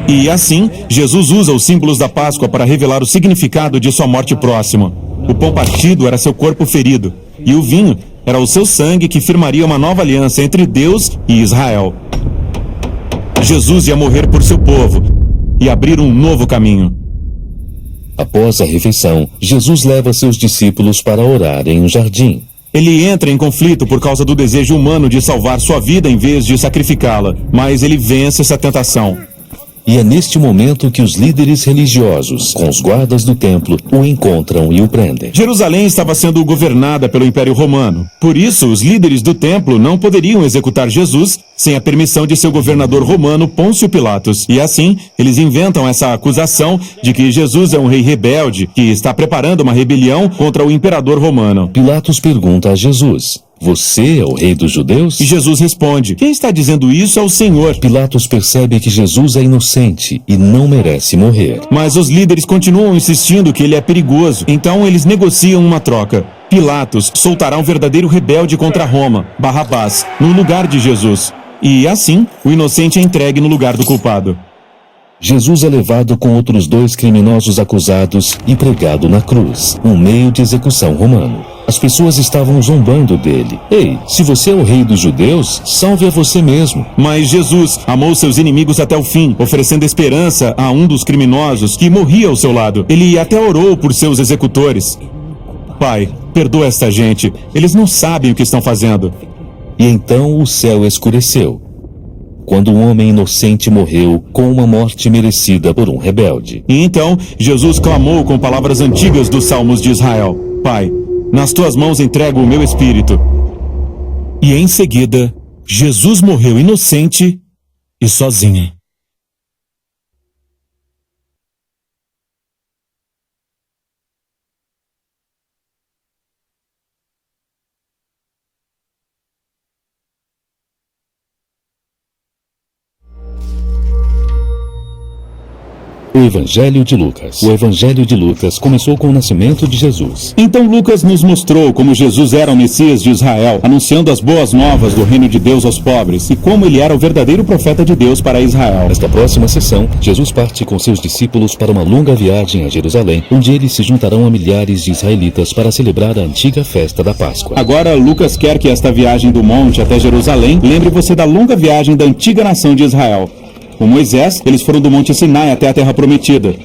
E assim, Jesus usa os símbolos da Páscoa para revelar o significado de sua morte próxima. O pão partido era seu corpo ferido, e o vinho era o seu sangue que firmaria uma nova aliança entre Deus e Israel. Jesus ia morrer por seu povo e abrir um novo caminho. Após a refeição, Jesus leva seus discípulos para orar em um jardim. Ele entra em conflito por causa do desejo humano de salvar sua vida em vez de sacrificá-la, mas ele vence essa tentação. E é neste momento que os líderes religiosos, com os guardas do templo, o encontram e o prendem. Jerusalém estava sendo governada pelo Império Romano. Por isso, os líderes do templo não poderiam executar Jesus sem a permissão de seu governador romano, Pôncio Pilatos. E assim, eles inventam essa acusação de que Jesus é um rei rebelde que está preparando uma rebelião contra o imperador romano. Pilatos pergunta a Jesus: "Você é o rei dos judeus?" E Jesus responde: "Quem está dizendo isso é o Senhor." Pilatos percebe que Jesus é inocente e não merece morrer. Mas os líderes continuam insistindo que ele é perigoso, então eles negociam uma troca. Pilatos soltará um verdadeiro rebelde contra Roma, Barrabás, no lugar de Jesus. E assim, o inocente é entregue no lugar do culpado. Jesus é levado com outros 2 criminosos acusados e pregado na cruz, um meio de execução romano. As pessoas estavam zombando dele. "Ei, se você é o rei dos judeus, salve a você mesmo." Mas Jesus amou seus inimigos até o fim, oferecendo esperança a um dos criminosos que morria ao seu lado. Ele até orou por seus executores. "Pai, perdoa esta gente. Eles não sabem o que estão fazendo." E então o céu escureceu, quando um homem inocente morreu com uma morte merecida por um rebelde. E então Jesus clamou com palavras antigas dos Salmos de Israel: "Pai, nas tuas mãos entrego o meu espírito." E em seguida, Jesus morreu inocente e sozinho. O Evangelho de Lucas. O Evangelho de Lucas começou com o nascimento de Jesus. Então Lucas nos mostrou como Jesus era o Messias de Israel, anunciando as boas novas do reino de Deus aos pobres, e como ele era o verdadeiro profeta de Deus para Israel. Nesta próxima sessão, Jesus parte com seus discípulos para uma longa viagem a Jerusalém, onde eles se juntarão a milhares de israelitas para celebrar a antiga festa da Páscoa. Agora, Lucas quer que esta viagem do monte até Jerusalém lembre você da longa viagem da antiga nação de Israel. Com Moisés, eles foram do Monte Sinai até a Terra Prometida.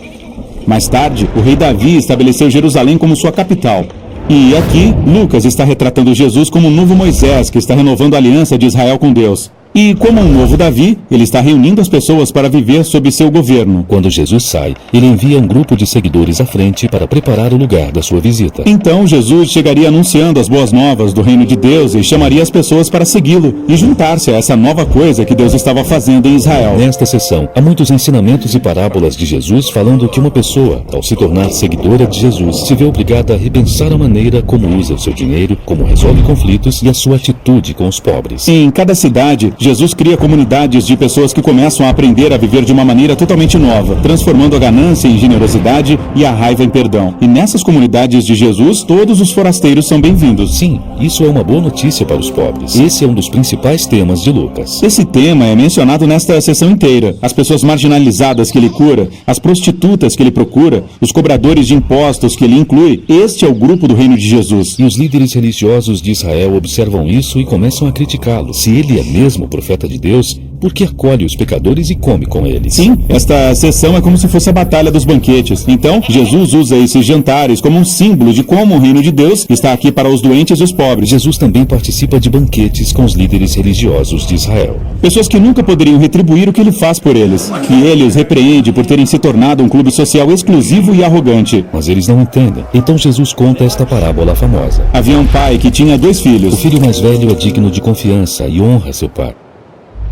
Mais tarde, o rei Davi estabeleceu Jerusalém como sua capital. E aqui, Lucas está retratando Jesus como um novo Moisés que está renovando a aliança de Israel com Deus. E como um novo Davi, ele está reunindo as pessoas para viver sob seu governo. Quando Jesus sai, ele envia um grupo de seguidores à frente para preparar o lugar da sua visita. Então Jesus chegaria anunciando as boas novas do reino de Deus e chamaria as pessoas para segui-lo e juntar-se a essa nova coisa que Deus estava fazendo em Israel. Nesta sessão, há muitos ensinamentos e parábolas de Jesus falando que uma pessoa, ao se tornar seguidora de Jesus, se vê obrigada a repensar a maneira como usa o seu dinheiro, como resolve conflitos e a sua atitude com os pobres. Em cada cidade, Jesus cria comunidades de pessoas que começam a aprender a viver de uma maneira totalmente nova, transformando a ganância em generosidade e a raiva em perdão. E nessas comunidades de Jesus, todos os forasteiros são bem-vindos. Sim, isso é uma boa notícia para os pobres. Esse é um dos principais temas de Lucas. Esse tema é mencionado nesta sessão inteira. As pessoas marginalizadas que ele cura, as prostitutas que ele procura, os cobradores de impostos que ele inclui. Este é o grupo do reino de Jesus. E os líderes religiosos de Israel observam isso e começam a criticá-lo. Se ele é mesmo profeta de Deus, por que acolhe os pecadores e come com eles? Sim, esta sessão é como se fosse a batalha dos banquetes. Então, Jesus usa esses jantares como um símbolo de como o reino de Deus está aqui para os doentes e os pobres. Jesus também participa de banquetes com os líderes religiosos de Israel. Pessoas que nunca poderiam retribuir o que ele faz por eles. E ele os repreende por terem se tornado um clube social exclusivo e arrogante. Mas eles não entendem. Então Jesus conta esta parábola famosa. Havia um pai que tinha 2 filhos. O filho mais velho é digno de confiança e honra seu pai.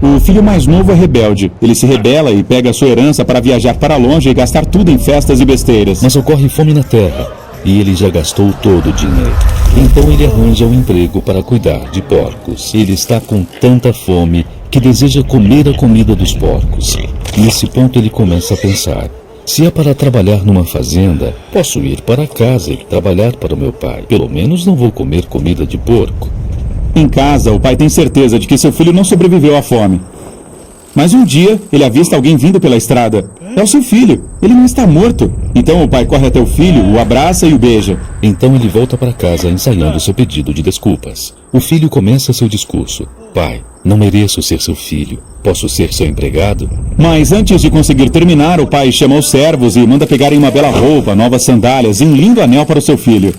O filho mais novo é rebelde. Ele se rebela e pega sua herança para viajar para longe e gastar tudo em festas e besteiras. Mas ocorre fome na terra, e ele já gastou todo o dinheiro. Então ele arranja um emprego para cuidar de porcos. Ele está com tanta fome que deseja comer a comida dos porcos. Nesse ponto ele começa a pensar: se é para trabalhar numa fazenda, posso ir para casa e trabalhar para o meu pai. Pelo menos não vou comer comida de porco. Em casa, o pai tem certeza de que seu filho não sobreviveu à fome. Mas um dia, ele avista alguém vindo pela estrada. É o seu filho. Ele não está morto. Então o pai corre até o filho, o abraça e o beija. Então ele volta para casa ensaiando seu pedido de desculpas. O filho começa seu discurso: pai, não mereço ser seu filho. Posso ser seu empregado? Mas antes de conseguir terminar, o pai chama os servos e manda pegarem uma bela roupa, novas sandálias e um lindo anel para o seu filho.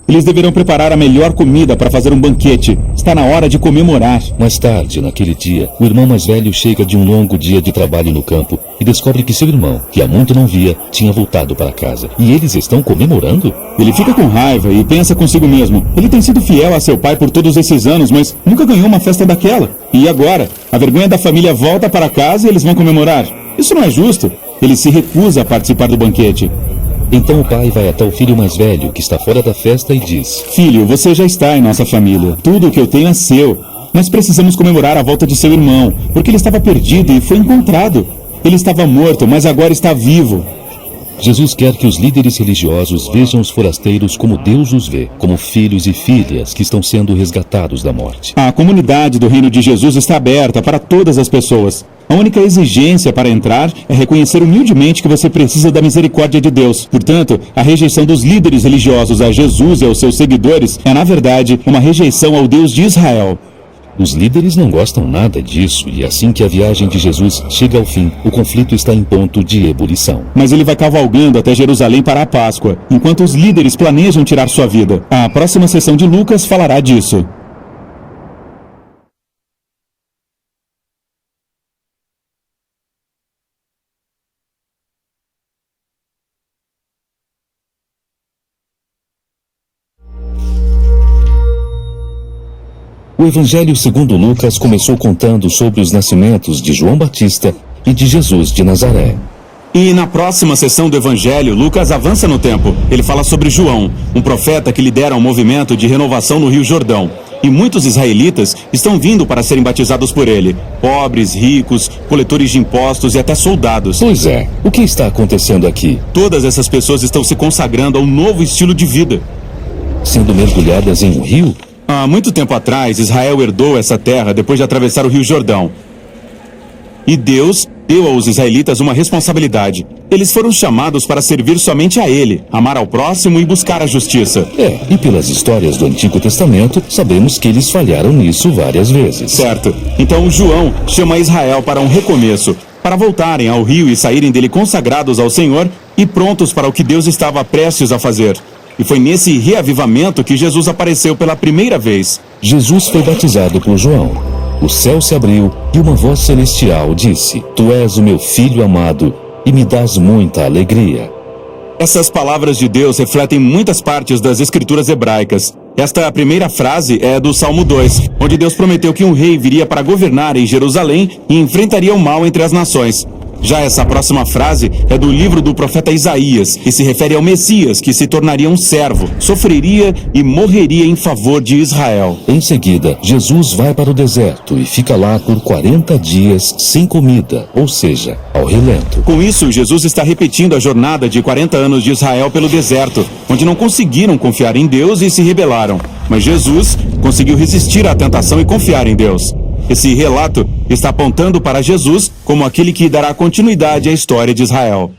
Eles deverão preparar a melhor comida para fazer um banquete. Está na hora de comemorar. Mais tarde, naquele dia, o irmão mais velho chega de um longo dia de trabalho no campo e descobre que seu irmão, que há muito não via, tinha voltado para casa. E eles estão comemorando? Ele fica com raiva e pensa consigo mesmo. Ele tem sido fiel a seu pai por todos esses anos, mas nunca ganhou uma festa daquela. E agora? A vergonha da família volta para casa e eles vão comemorar. Isso não é justo. Ele se recusa a participar do banquete. Então o pai vai até o filho mais velho, que está fora da festa, e diz: filho, você já está em nossa família. Tudo o que eu tenho é seu. Nós precisamos comemorar a volta de seu irmão, porque ele estava perdido e foi encontrado. Ele estava morto, mas agora está vivo. Jesus quer que os líderes religiosos vejam os forasteiros como Deus os vê, como filhos e filhas que estão sendo resgatados da morte. A comunidade do reino de Jesus está aberta para todas as pessoas. A única exigência para entrar é reconhecer humildemente que você precisa da misericórdia de Deus. Portanto, a rejeição dos líderes religiosos a Jesus e aos seus seguidores é, na verdade, uma rejeição ao Deus de Israel. Os líderes não gostam nada disso, e assim que a viagem de Jesus chega ao fim, o conflito está em ponto de ebulição. Mas ele vai cavalgando até Jerusalém para a Páscoa, enquanto os líderes planejam tirar sua vida. A próxima sessão de Lucas falará disso. O Evangelho segundo Lucas começou contando sobre os nascimentos de João Batista e de Jesus de Nazaré. E na próxima sessão do Evangelho, Lucas avança no tempo. Ele fala sobre João, um profeta que lidera um movimento de renovação no Rio Jordão. E muitos israelitas estão vindo para serem batizados por ele. Pobres, ricos, coletores de impostos e até soldados. Pois é, o que está acontecendo aqui? Todas essas pessoas estão se consagrando a um novo estilo de vida. Sendo mergulhadas em um rio? Há muito tempo atrás, Israel herdou essa terra depois de atravessar o Rio Jordão. E Deus deu aos israelitas uma responsabilidade. Eles foram chamados para servir somente a Ele, amar ao próximo e buscar a justiça. E pelas histórias do Antigo Testamento, sabemos que eles falharam nisso várias vezes. Certo. Então João chama Israel para um recomeço, para voltarem ao rio e saírem dele consagrados ao Senhor e prontos para o que Deus estava prestes a fazer. E foi nesse reavivamento que Jesus apareceu pela primeira vez. Jesus foi batizado por João. o céu se abriu e uma voz celestial disse: Tu és o meu filho amado e me dás muita alegria. Essas palavras de Deus refletem muitas partes das escrituras hebraicas. Esta primeira frase é do Salmo 2, onde Deus prometeu que um rei viria para governar em Jerusalém e enfrentaria o mal entre as nações. Já essa próxima frase é do livro do profeta Isaías e se refere ao Messias, que se tornaria um servo, sofreria e morreria em favor de Israel. Em seguida, Jesus vai para o deserto e fica lá por 40 dias sem comida, ou seja, ao relento. Com isso, Jesus está repetindo a jornada de 40 anos de Israel pelo deserto, onde não conseguiram confiar em Deus e se rebelaram. Mas Jesus conseguiu resistir à tentação e confiar em Deus. Esse relato está apontando para Jesus como aquele que dará continuidade à história de Israel.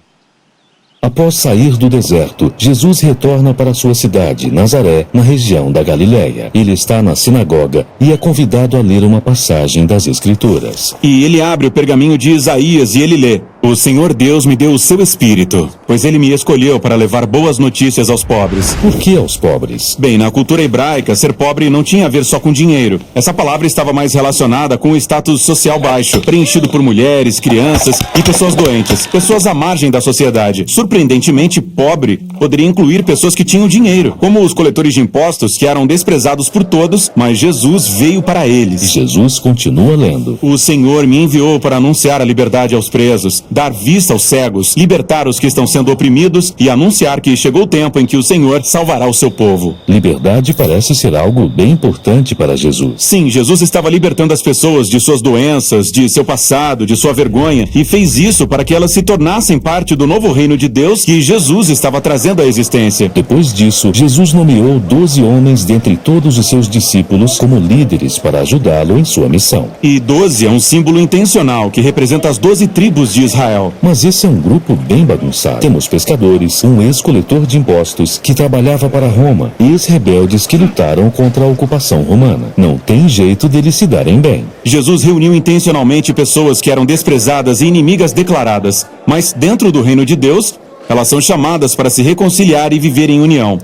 Após sair do deserto, Jesus retorna para sua cidade, Nazaré, na região da Galiléia. Ele está na sinagoga e é convidado a ler uma passagem das Escrituras. E ele abre o pergaminho de Isaías e ele lê: O Senhor Deus me deu o seu Espírito, pois ele me escolheu para levar boas notícias aos pobres. Por que aos pobres? Bem, na cultura hebraica, ser pobre não tinha a ver só com dinheiro. Essa palavra estava mais relacionada com o status social baixo, preenchido por mulheres, crianças e pessoas doentes, pessoas à margem da sociedade. Surpreendentemente, pobre poderia incluir pessoas que tinham dinheiro, como os coletores de impostos, que eram desprezados por todos, mas Jesus veio para eles. E Jesus continua lendo. O Senhor me enviou para anunciar a liberdade aos presos, dar vista aos cegos, libertar os que estão sendo oprimidos e anunciar que chegou o tempo em que o Senhor salvará o seu povo. Liberdade parece ser algo bem importante para Jesus. Sim, Jesus estava libertando as pessoas de suas doenças, de seu passado, de sua vergonha, e fez isso para que elas se tornassem parte do novo reino de Deus que Jesus estava trazendo à existência. Depois disso, Jesus nomeou 12 homens dentre todos os seus discípulos como líderes para ajudá-lo em sua missão. E 12 é um símbolo intencional que representa as 12 tribos de Israel. Mas esse é um grupo bem bagunçado. Temos pescadores, um ex-coletor de impostos que trabalhava para Roma e ex-rebeldes que lutaram contra a ocupação romana. Não tem jeito deles se darem bem. Jesus reuniu intencionalmente pessoas que eram desprezadas e inimigas declaradas, mas dentro do reino de Deus, elas são chamadas para se reconciliar e viver em união.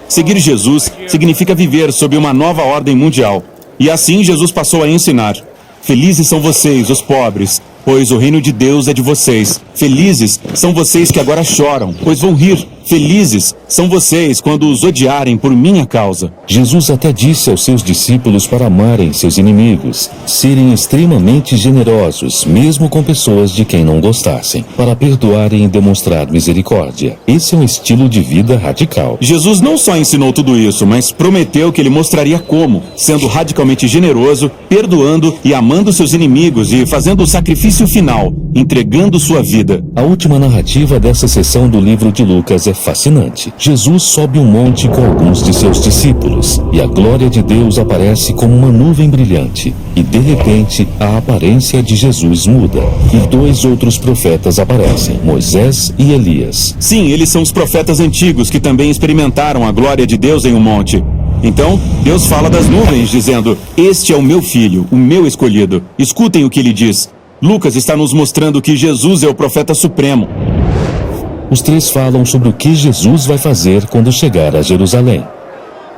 Seguir Jesus significa viver sob uma nova ordem mundial. E assim Jesus passou a ensinar: Felizes são vocês, os pobres, pois o reino de Deus é de vocês. Felizes são vocês que agora choram, pois vão rir. Felizes são vocês quando os odiarem por minha causa. Jesus até disse aos seus discípulos para amarem seus inimigos, serem extremamente generosos, mesmo com pessoas de quem não gostassem, para perdoarem e demonstrar misericórdia. Esse é um estilo de vida radical. Jesus não só ensinou tudo isso, mas prometeu que ele mostraria como, sendo radicalmente generoso, perdoando e amando seus inimigos e fazendo o sacrifício final, entregando sua vida. A última narrativa dessa seção do livro de Lucas é fascinante. Jesus sobe um monte com alguns de seus discípulos e a glória de Deus aparece como uma nuvem brilhante. E de repente, a aparência de Jesus muda e 2 outros profetas aparecem, Moisés e Elias. Sim, eles são os profetas antigos que também experimentaram a glória de Deus em um monte. Então, Deus fala das nuvens, dizendo: Este é o meu filho, o meu escolhido. Escutem o que ele diz. Lucas está nos mostrando que Jesus é o profeta supremo. Os 3 falam sobre o que Jesus vai fazer quando chegar a Jerusalém.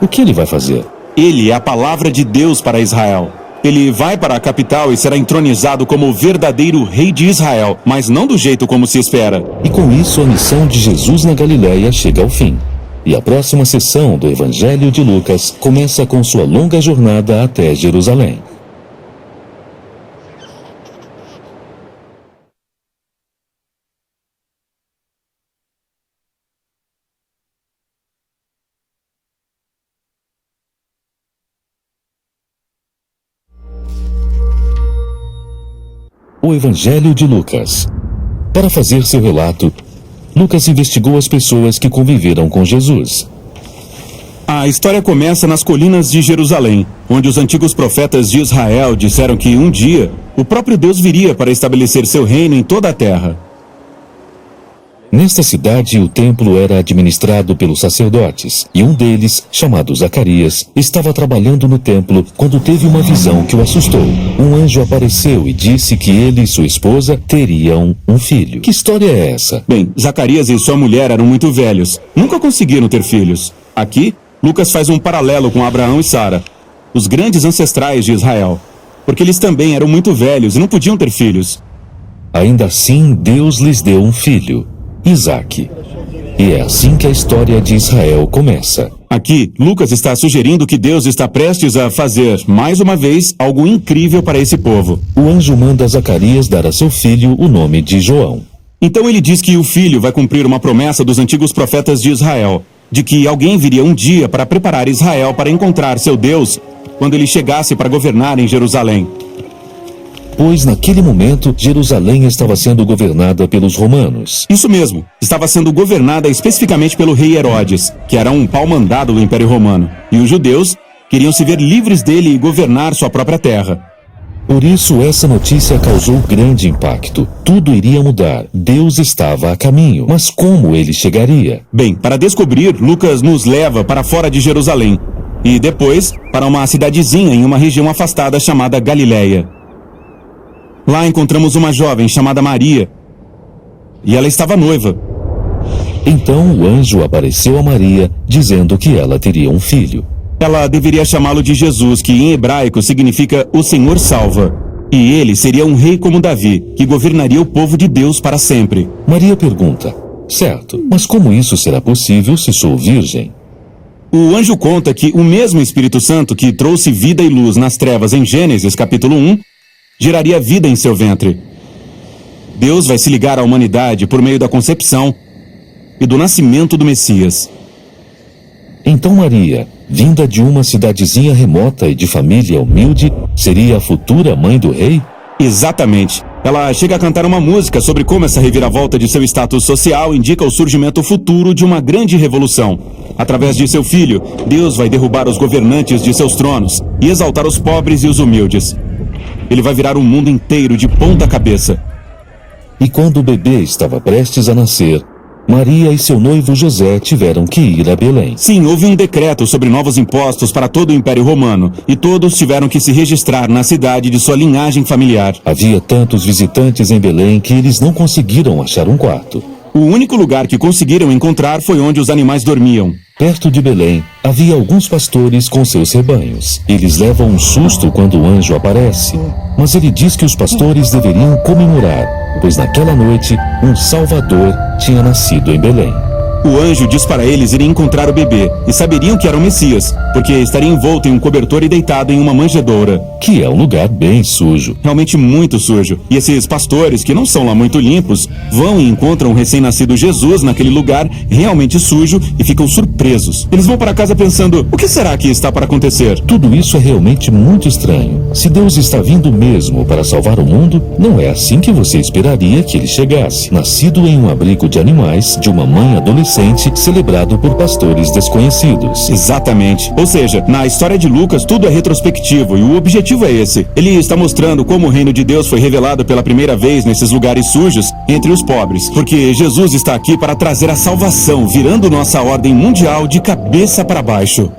O que ele vai fazer? Ele é a palavra de Deus para Israel. Ele vai para a capital e será entronizado como o verdadeiro rei de Israel, mas não do jeito como se espera. E com isso a missão de Jesus na Galiléia chega ao fim. E a próxima sessão do Evangelho de Lucas começa com sua longa jornada até Jerusalém. O Evangelho de Lucas. Para fazer seu relato, Lucas investigou as pessoas que conviveram com Jesus. A história começa nas colinas de Jerusalém, onde os antigos profetas de Israel disseram que um dia o próprio Deus viria para estabelecer seu reino em toda a terra. Nesta cidade, o templo era administrado pelos sacerdotes, e um deles, chamado Zacarias, estava trabalhando no templo quando teve uma visão que o assustou. Um anjo apareceu e disse que ele e sua esposa teriam um filho. Que história é essa? Bem, Zacarias e sua mulher eram muito velhos, nunca conseguiram ter filhos. Aqui, Lucas faz um paralelo com Abraão e Sara, os grandes ancestrais de Israel. porque eles também eram muito velhos e não podiam ter filhos. Ainda assim, Deus lhes deu um filho, Isaque. E é assim que a história de Israel começa. Aqui, Lucas está sugerindo que Deus está prestes a fazer, mais uma vez, algo incrível para esse povo. O anjo manda Zacarias dar a seu filho o nome de João. Então ele diz que o filho vai cumprir uma promessa dos antigos profetas de Israel, de que alguém viria um dia para preparar Israel para encontrar seu Deus quando ele chegasse para governar em Jerusalém. Pois naquele momento, Jerusalém estava sendo governada pelos romanos. Isso mesmo, estava sendo governada especificamente pelo rei Herodes, que era um pau-mandado do Império Romano. E os judeus queriam se ver livres dele e governar sua própria terra. Por isso, essa notícia causou grande impacto. Tudo iria mudar. Deus estava a caminho. Mas como ele chegaria? Bem, para descobrir, Lucas nos leva para fora de Jerusalém. E depois, para uma cidadezinha em uma região afastada chamada Galiléia. Lá encontramos uma jovem chamada Maria. E ela estava noiva. Então o anjo apareceu a Maria, dizendo que ela teria um filho. Ela deveria chamá-lo de Jesus, que em hebraico significa o Senhor salva. E ele seria um rei como Davi, que governaria o povo de Deus para sempre. Maria pergunta: certo, mas como isso será possível se sou virgem? O anjo conta que o mesmo Espírito Santo que trouxe vida e luz nas trevas em Gênesis capítulo 1, geraria vida em seu ventre. Deus vai se ligar à humanidade por meio da concepção e do nascimento do Messias. Então Maria, vinda de uma cidadezinha remota e de família humilde, seria a futura mãe do rei? Exatamente. Ela chega a cantar uma música sobre como essa reviravolta de seu status social indica o surgimento futuro de uma grande revolução. Através de seu filho, Deus vai derrubar os governantes de seus tronos e exaltar os pobres e os humildes. Ele vai virar o mundo inteiro de ponta cabeça. E quando o bebê estava prestes a nascer, Maria e seu noivo José tiveram que ir a Belém. Sim, houve um decreto sobre novos impostos para todo o Império Romano, e todos tiveram que se registrar na cidade de sua linhagem familiar. Havia tantos visitantes em Belém que eles não conseguiram achar um quarto. O único lugar que conseguiram encontrar foi onde os animais dormiam. Perto de Belém, havia alguns pastores com seus rebanhos. Eles levam um susto quando o anjo aparece, mas ele diz que os pastores deveriam comemorar, pois naquela noite, um Salvador tinha nascido em Belém. O anjo diz para eles irem encontrar o bebê, e saberiam que era o Messias, porque estaria envolto em um cobertor e deitado em uma manjedoura. Que é um lugar bem sujo. Realmente muito sujo. E esses pastores, que não são lá muito limpos, vão e encontram o recém-nascido Jesus naquele lugar realmente sujo e ficam surpresos. Eles vão para casa pensando, o que será que está para acontecer? Tudo isso é realmente muito estranho. Se Deus está vindo mesmo para salvar o mundo, não é assim que você esperaria que ele chegasse. Nascido em um abrigo de animais, de uma mãe adolescente, celebrado por pastores desconhecidos. Exatamente. Ou seja, na história de Lucas, tudo é retrospectivo e o objetivo é esse. Ele está mostrando como o reino de Deus foi revelado pela primeira vez nesses lugares sujos entre os pobres. Porque Jesus está aqui para trazer a salvação, virando nossa ordem mundial de cabeça para baixo.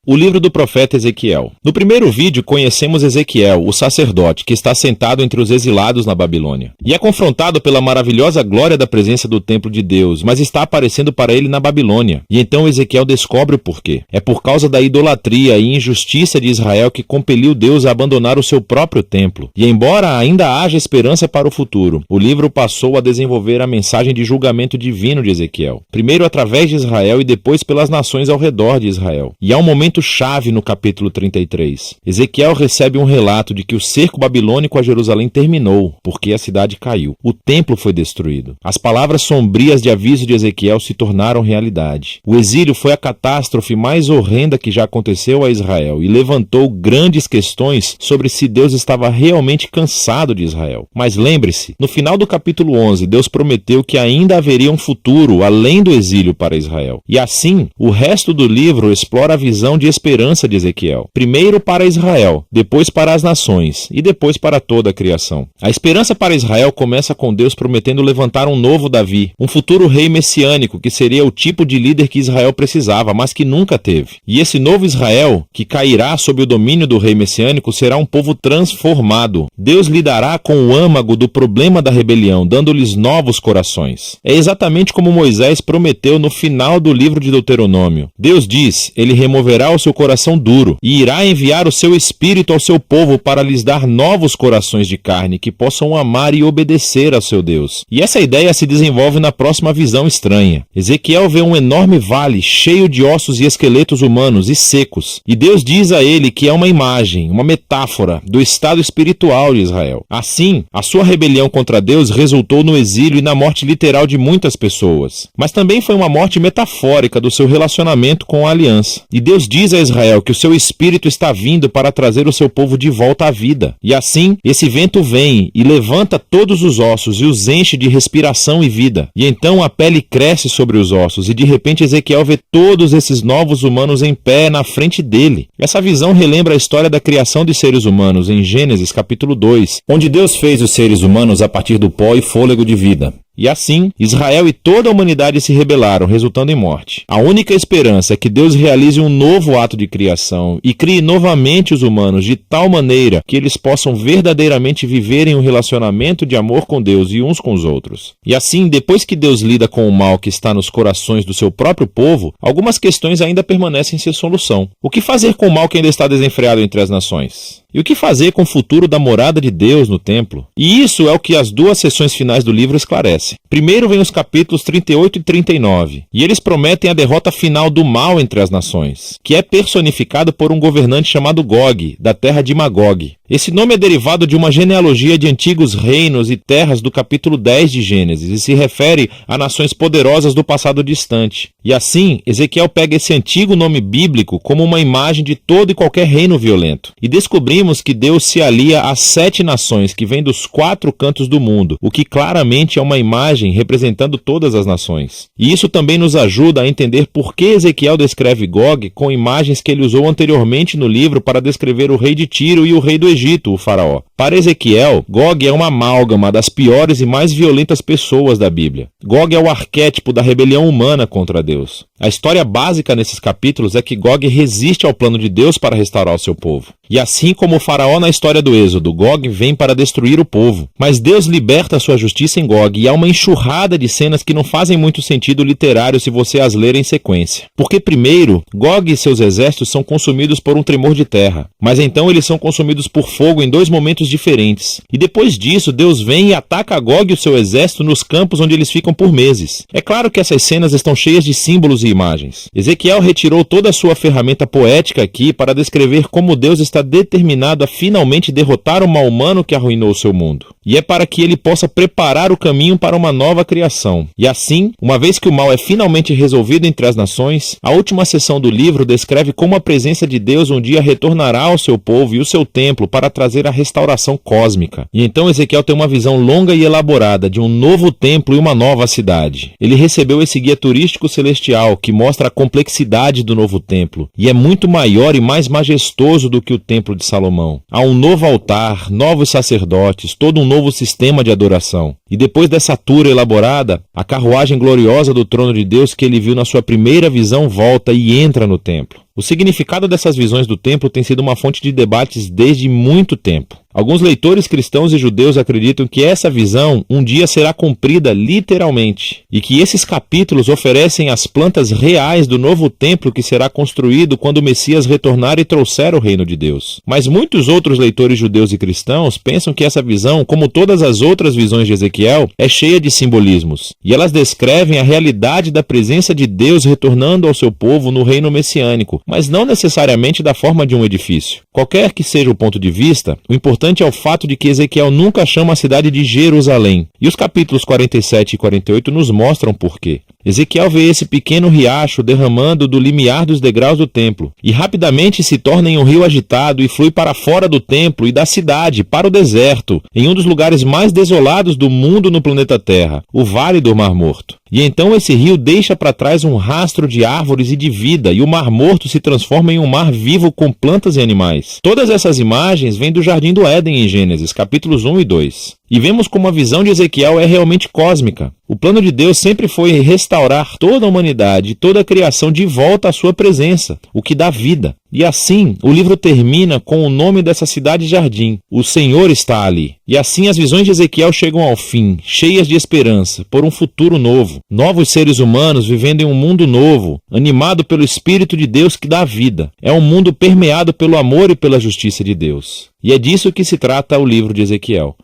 O livro do profeta Ezequiel. No primeiro vídeo, conhecemos Ezequiel, o sacerdote, que está sentado entre os exilados na Babilônia. E é confrontado pela maravilhosa glória da presença do templo de Deus, mas está aparecendo para ele na Babilônia. E então Ezequiel descobre o porquê. É por causa da idolatria e injustiça de Israel que compeliu Deus a abandonar o seu próprio templo. E embora ainda haja esperança para o futuro, o livro passou a desenvolver a mensagem de julgamento divino de Ezequiel. Primeiro através de Israel e depois pelas nações ao redor de Israel. E há um momento chave no capítulo 33. Ezequiel recebe um relato de que o cerco babilônico a Jerusalém terminou, porque a cidade caiu. O templo foi destruído. As palavras sombrias de aviso de Ezequiel se tornaram realidade. O exílio foi a catástrofe mais horrenda que já aconteceu a Israel e levantou grandes questões sobre se Deus estava realmente cansado de Israel. Mas lembre-se, no final do capítulo 11, Deus prometeu que ainda haveria um futuro além do exílio para Israel. E assim, o resto do livro explora a visão de esperança de Ezequiel. Primeiro para Israel, depois para as nações e depois para toda a criação. A esperança para Israel começa com Deus prometendo levantar um novo Davi, um futuro rei messiânico que seria o tipo de líder que Israel precisava, mas que nunca teve. E esse novo Israel, que cairá sob o domínio do rei messiânico, será um povo transformado. Deus lidará com o âmago do problema da rebelião, dando-lhes novos corações. É exatamente como Moisés prometeu no final do livro de Deuteronômio. Deus diz, ele removerá o seu coração duro e irá enviar o seu espírito ao seu povo para lhes dar novos corações de carne que possam amar e obedecer ao seu Deus. E essa ideia se desenvolve na próxima visão estranha. Ezequiel vê um enorme vale cheio de ossos e esqueletos humanos e secos, e Deus diz a ele que é uma imagem, uma metáfora do estado espiritual de Israel. Assim, a sua rebelião contra Deus resultou no exílio e na morte literal de muitas pessoas, mas também foi uma morte metafórica do seu relacionamento com a aliança. E Deus diz a Israel que o seu espírito está vindo para trazer o seu povo de volta à vida. E assim, esse vento vem e levanta todos os ossos e os enche de respiração e vida. E então a pele cresce sobre os ossos e de repente Ezequiel vê todos esses novos humanos em pé na frente dele. Essa visão relembra a história da criação de seres humanos em Gênesis capítulo 2, onde Deus fez os seres humanos a partir do pó e fôlego de vida. E assim, Israel e toda a humanidade se rebelaram, resultando em morte. A única esperança é que Deus realize um novo ato de criação e crie novamente os humanos de tal maneira que eles possam verdadeiramente viver em um relacionamento de amor com Deus e uns com os outros. E assim, depois que Deus lida com o mal que está nos corações do seu próprio povo, algumas questões ainda permanecem sem solução. O que fazer com o mal que ainda está desenfreado entre as nações? E o que fazer com o futuro da morada de Deus no templo? E isso é o que as duas sessões finais do livro esclarecem. Primeiro vem os capítulos 38 e 39, e eles prometem a derrota final do mal entre as nações, que é personificado por um governante chamado Gog, da terra de Magog. Esse nome é derivado de uma genealogia de antigos reinos e terras do capítulo 10 de Gênesis, e se refere a nações poderosas do passado distante. E assim, Ezequiel pega esse antigo nome bíblico como uma imagem de todo e qualquer reino violento. E descobrimos que Deus se alia às 7 nações que vêm dos 4 cantos do mundo, o que claramente é uma imagem representando todas as nações. E isso também nos ajuda a entender por que Ezequiel descreve Gog com imagens que ele usou anteriormente no livro para descrever o rei de Tiro e o rei do Egito, o faraó. Para Ezequiel, Gog é uma amálgama das piores e mais violentas pessoas da Bíblia. Gog é o arquétipo da rebelião humana contra Deus. A história básica nesses capítulos é que Gog resiste ao plano de Deus para restaurar o seu povo. E assim como o faraó na história do Êxodo, Gog vem para destruir o povo. Mas Deus liberta a sua justiça em Gog, e há uma enxurrada de cenas que não fazem muito sentido literário se você as ler em sequência. Porque primeiro, Gog e seus exércitos são consumidos por um tremor de terra, mas então eles são consumidos por fogo em 2 momentos diferentes. E depois disso, Deus vem e ataca Gog e o seu exército nos campos onde eles ficam por meses. É claro que essas cenas estão cheias de símbolos e imagens. Ezequiel retirou toda a sua ferramenta poética aqui para descrever como Deus está determinado a finalmente derrotar o mal humano que arruinou o seu mundo. E é para que ele possa preparar o caminho para uma nova criação. E assim, uma vez que o mal é finalmente resolvido entre as nações, a última seção do livro descreve como a presença de Deus um dia retornará ao seu povo e o seu templo para trazer a restauração cósmica. E então Ezequiel tem uma visão longa e elaborada de um novo templo e uma nova cidade. Ele recebeu esse guia turístico celestial que mostra a complexidade do novo templo, e é muito maior e mais majestoso do que o templo de Salomão. Há um novo altar, novos sacerdotes, todo um novo sistema de adoração. E depois dessa tour elaborada, a carruagem gloriosa do trono de Deus que ele viu na sua primeira visão volta e entra no templo. O significado dessas visões do templo tem sido uma fonte de debates desde muito tempo. Alguns leitores cristãos e judeus acreditam que essa visão um dia será cumprida literalmente, e que esses capítulos oferecem as plantas reais do novo templo que será construído quando o Messias retornar e trouxer o reino de Deus. Mas muitos outros leitores judeus e cristãos pensam que essa visão, como todas as outras visões de Ezequiel, é cheia de simbolismos, e elas descrevem a realidade da presença de Deus retornando ao seu povo no reino messiânico, mas não necessariamente da forma de um edifício. Qualquer que seja o ponto de vista, o importante é o fato de que Ezequiel nunca chama a cidade de Jerusalém, e os capítulos 47 e 48 nos mostram por quê. Ezequiel vê esse pequeno riacho derramando do limiar dos degraus do templo, e rapidamente se torna em um rio agitado e flui para fora do templo e da cidade, para o deserto, em um dos lugares mais desolados do mundo no planeta Terra, o Vale do Mar Morto. E então esse rio deixa para trás um rastro de árvores e de vida, e o Mar Morto se transforma em um mar vivo com plantas e animais. Todas essas imagens vêm do Jardim do Éden em Gênesis, capítulos 1 e 2. E vemos como a visão de Ezequiel é realmente cósmica. O plano de Deus sempre foi restaurar toda a humanidade e toda a criação de volta à sua presença, o que dá vida. E assim, o livro termina com o nome dessa cidade-jardim: O Senhor está ali. E assim as visões de Ezequiel chegam ao fim, cheias de esperança, por um futuro novo. Novos seres humanos vivendo em um mundo novo, animado pelo Espírito de Deus que dá vida. É um mundo permeado pelo amor e pela justiça de Deus. E é disso que se trata o livro de Ezequiel.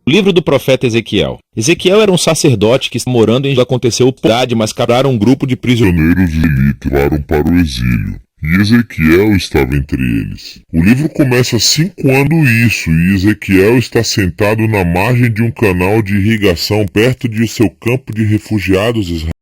O livro do profeta Ezequiel. Ezequiel era um sacerdote que estava morando em aconteceu cidade, mas capturaram um grupo de prisioneiros Prisioneiros de Elite levaram para o exílio, e Ezequiel estava entre eles. O livro começa quando isso, e Ezequiel está sentado na margem de um canal de irrigação perto de seu campo de refugiados israelitas.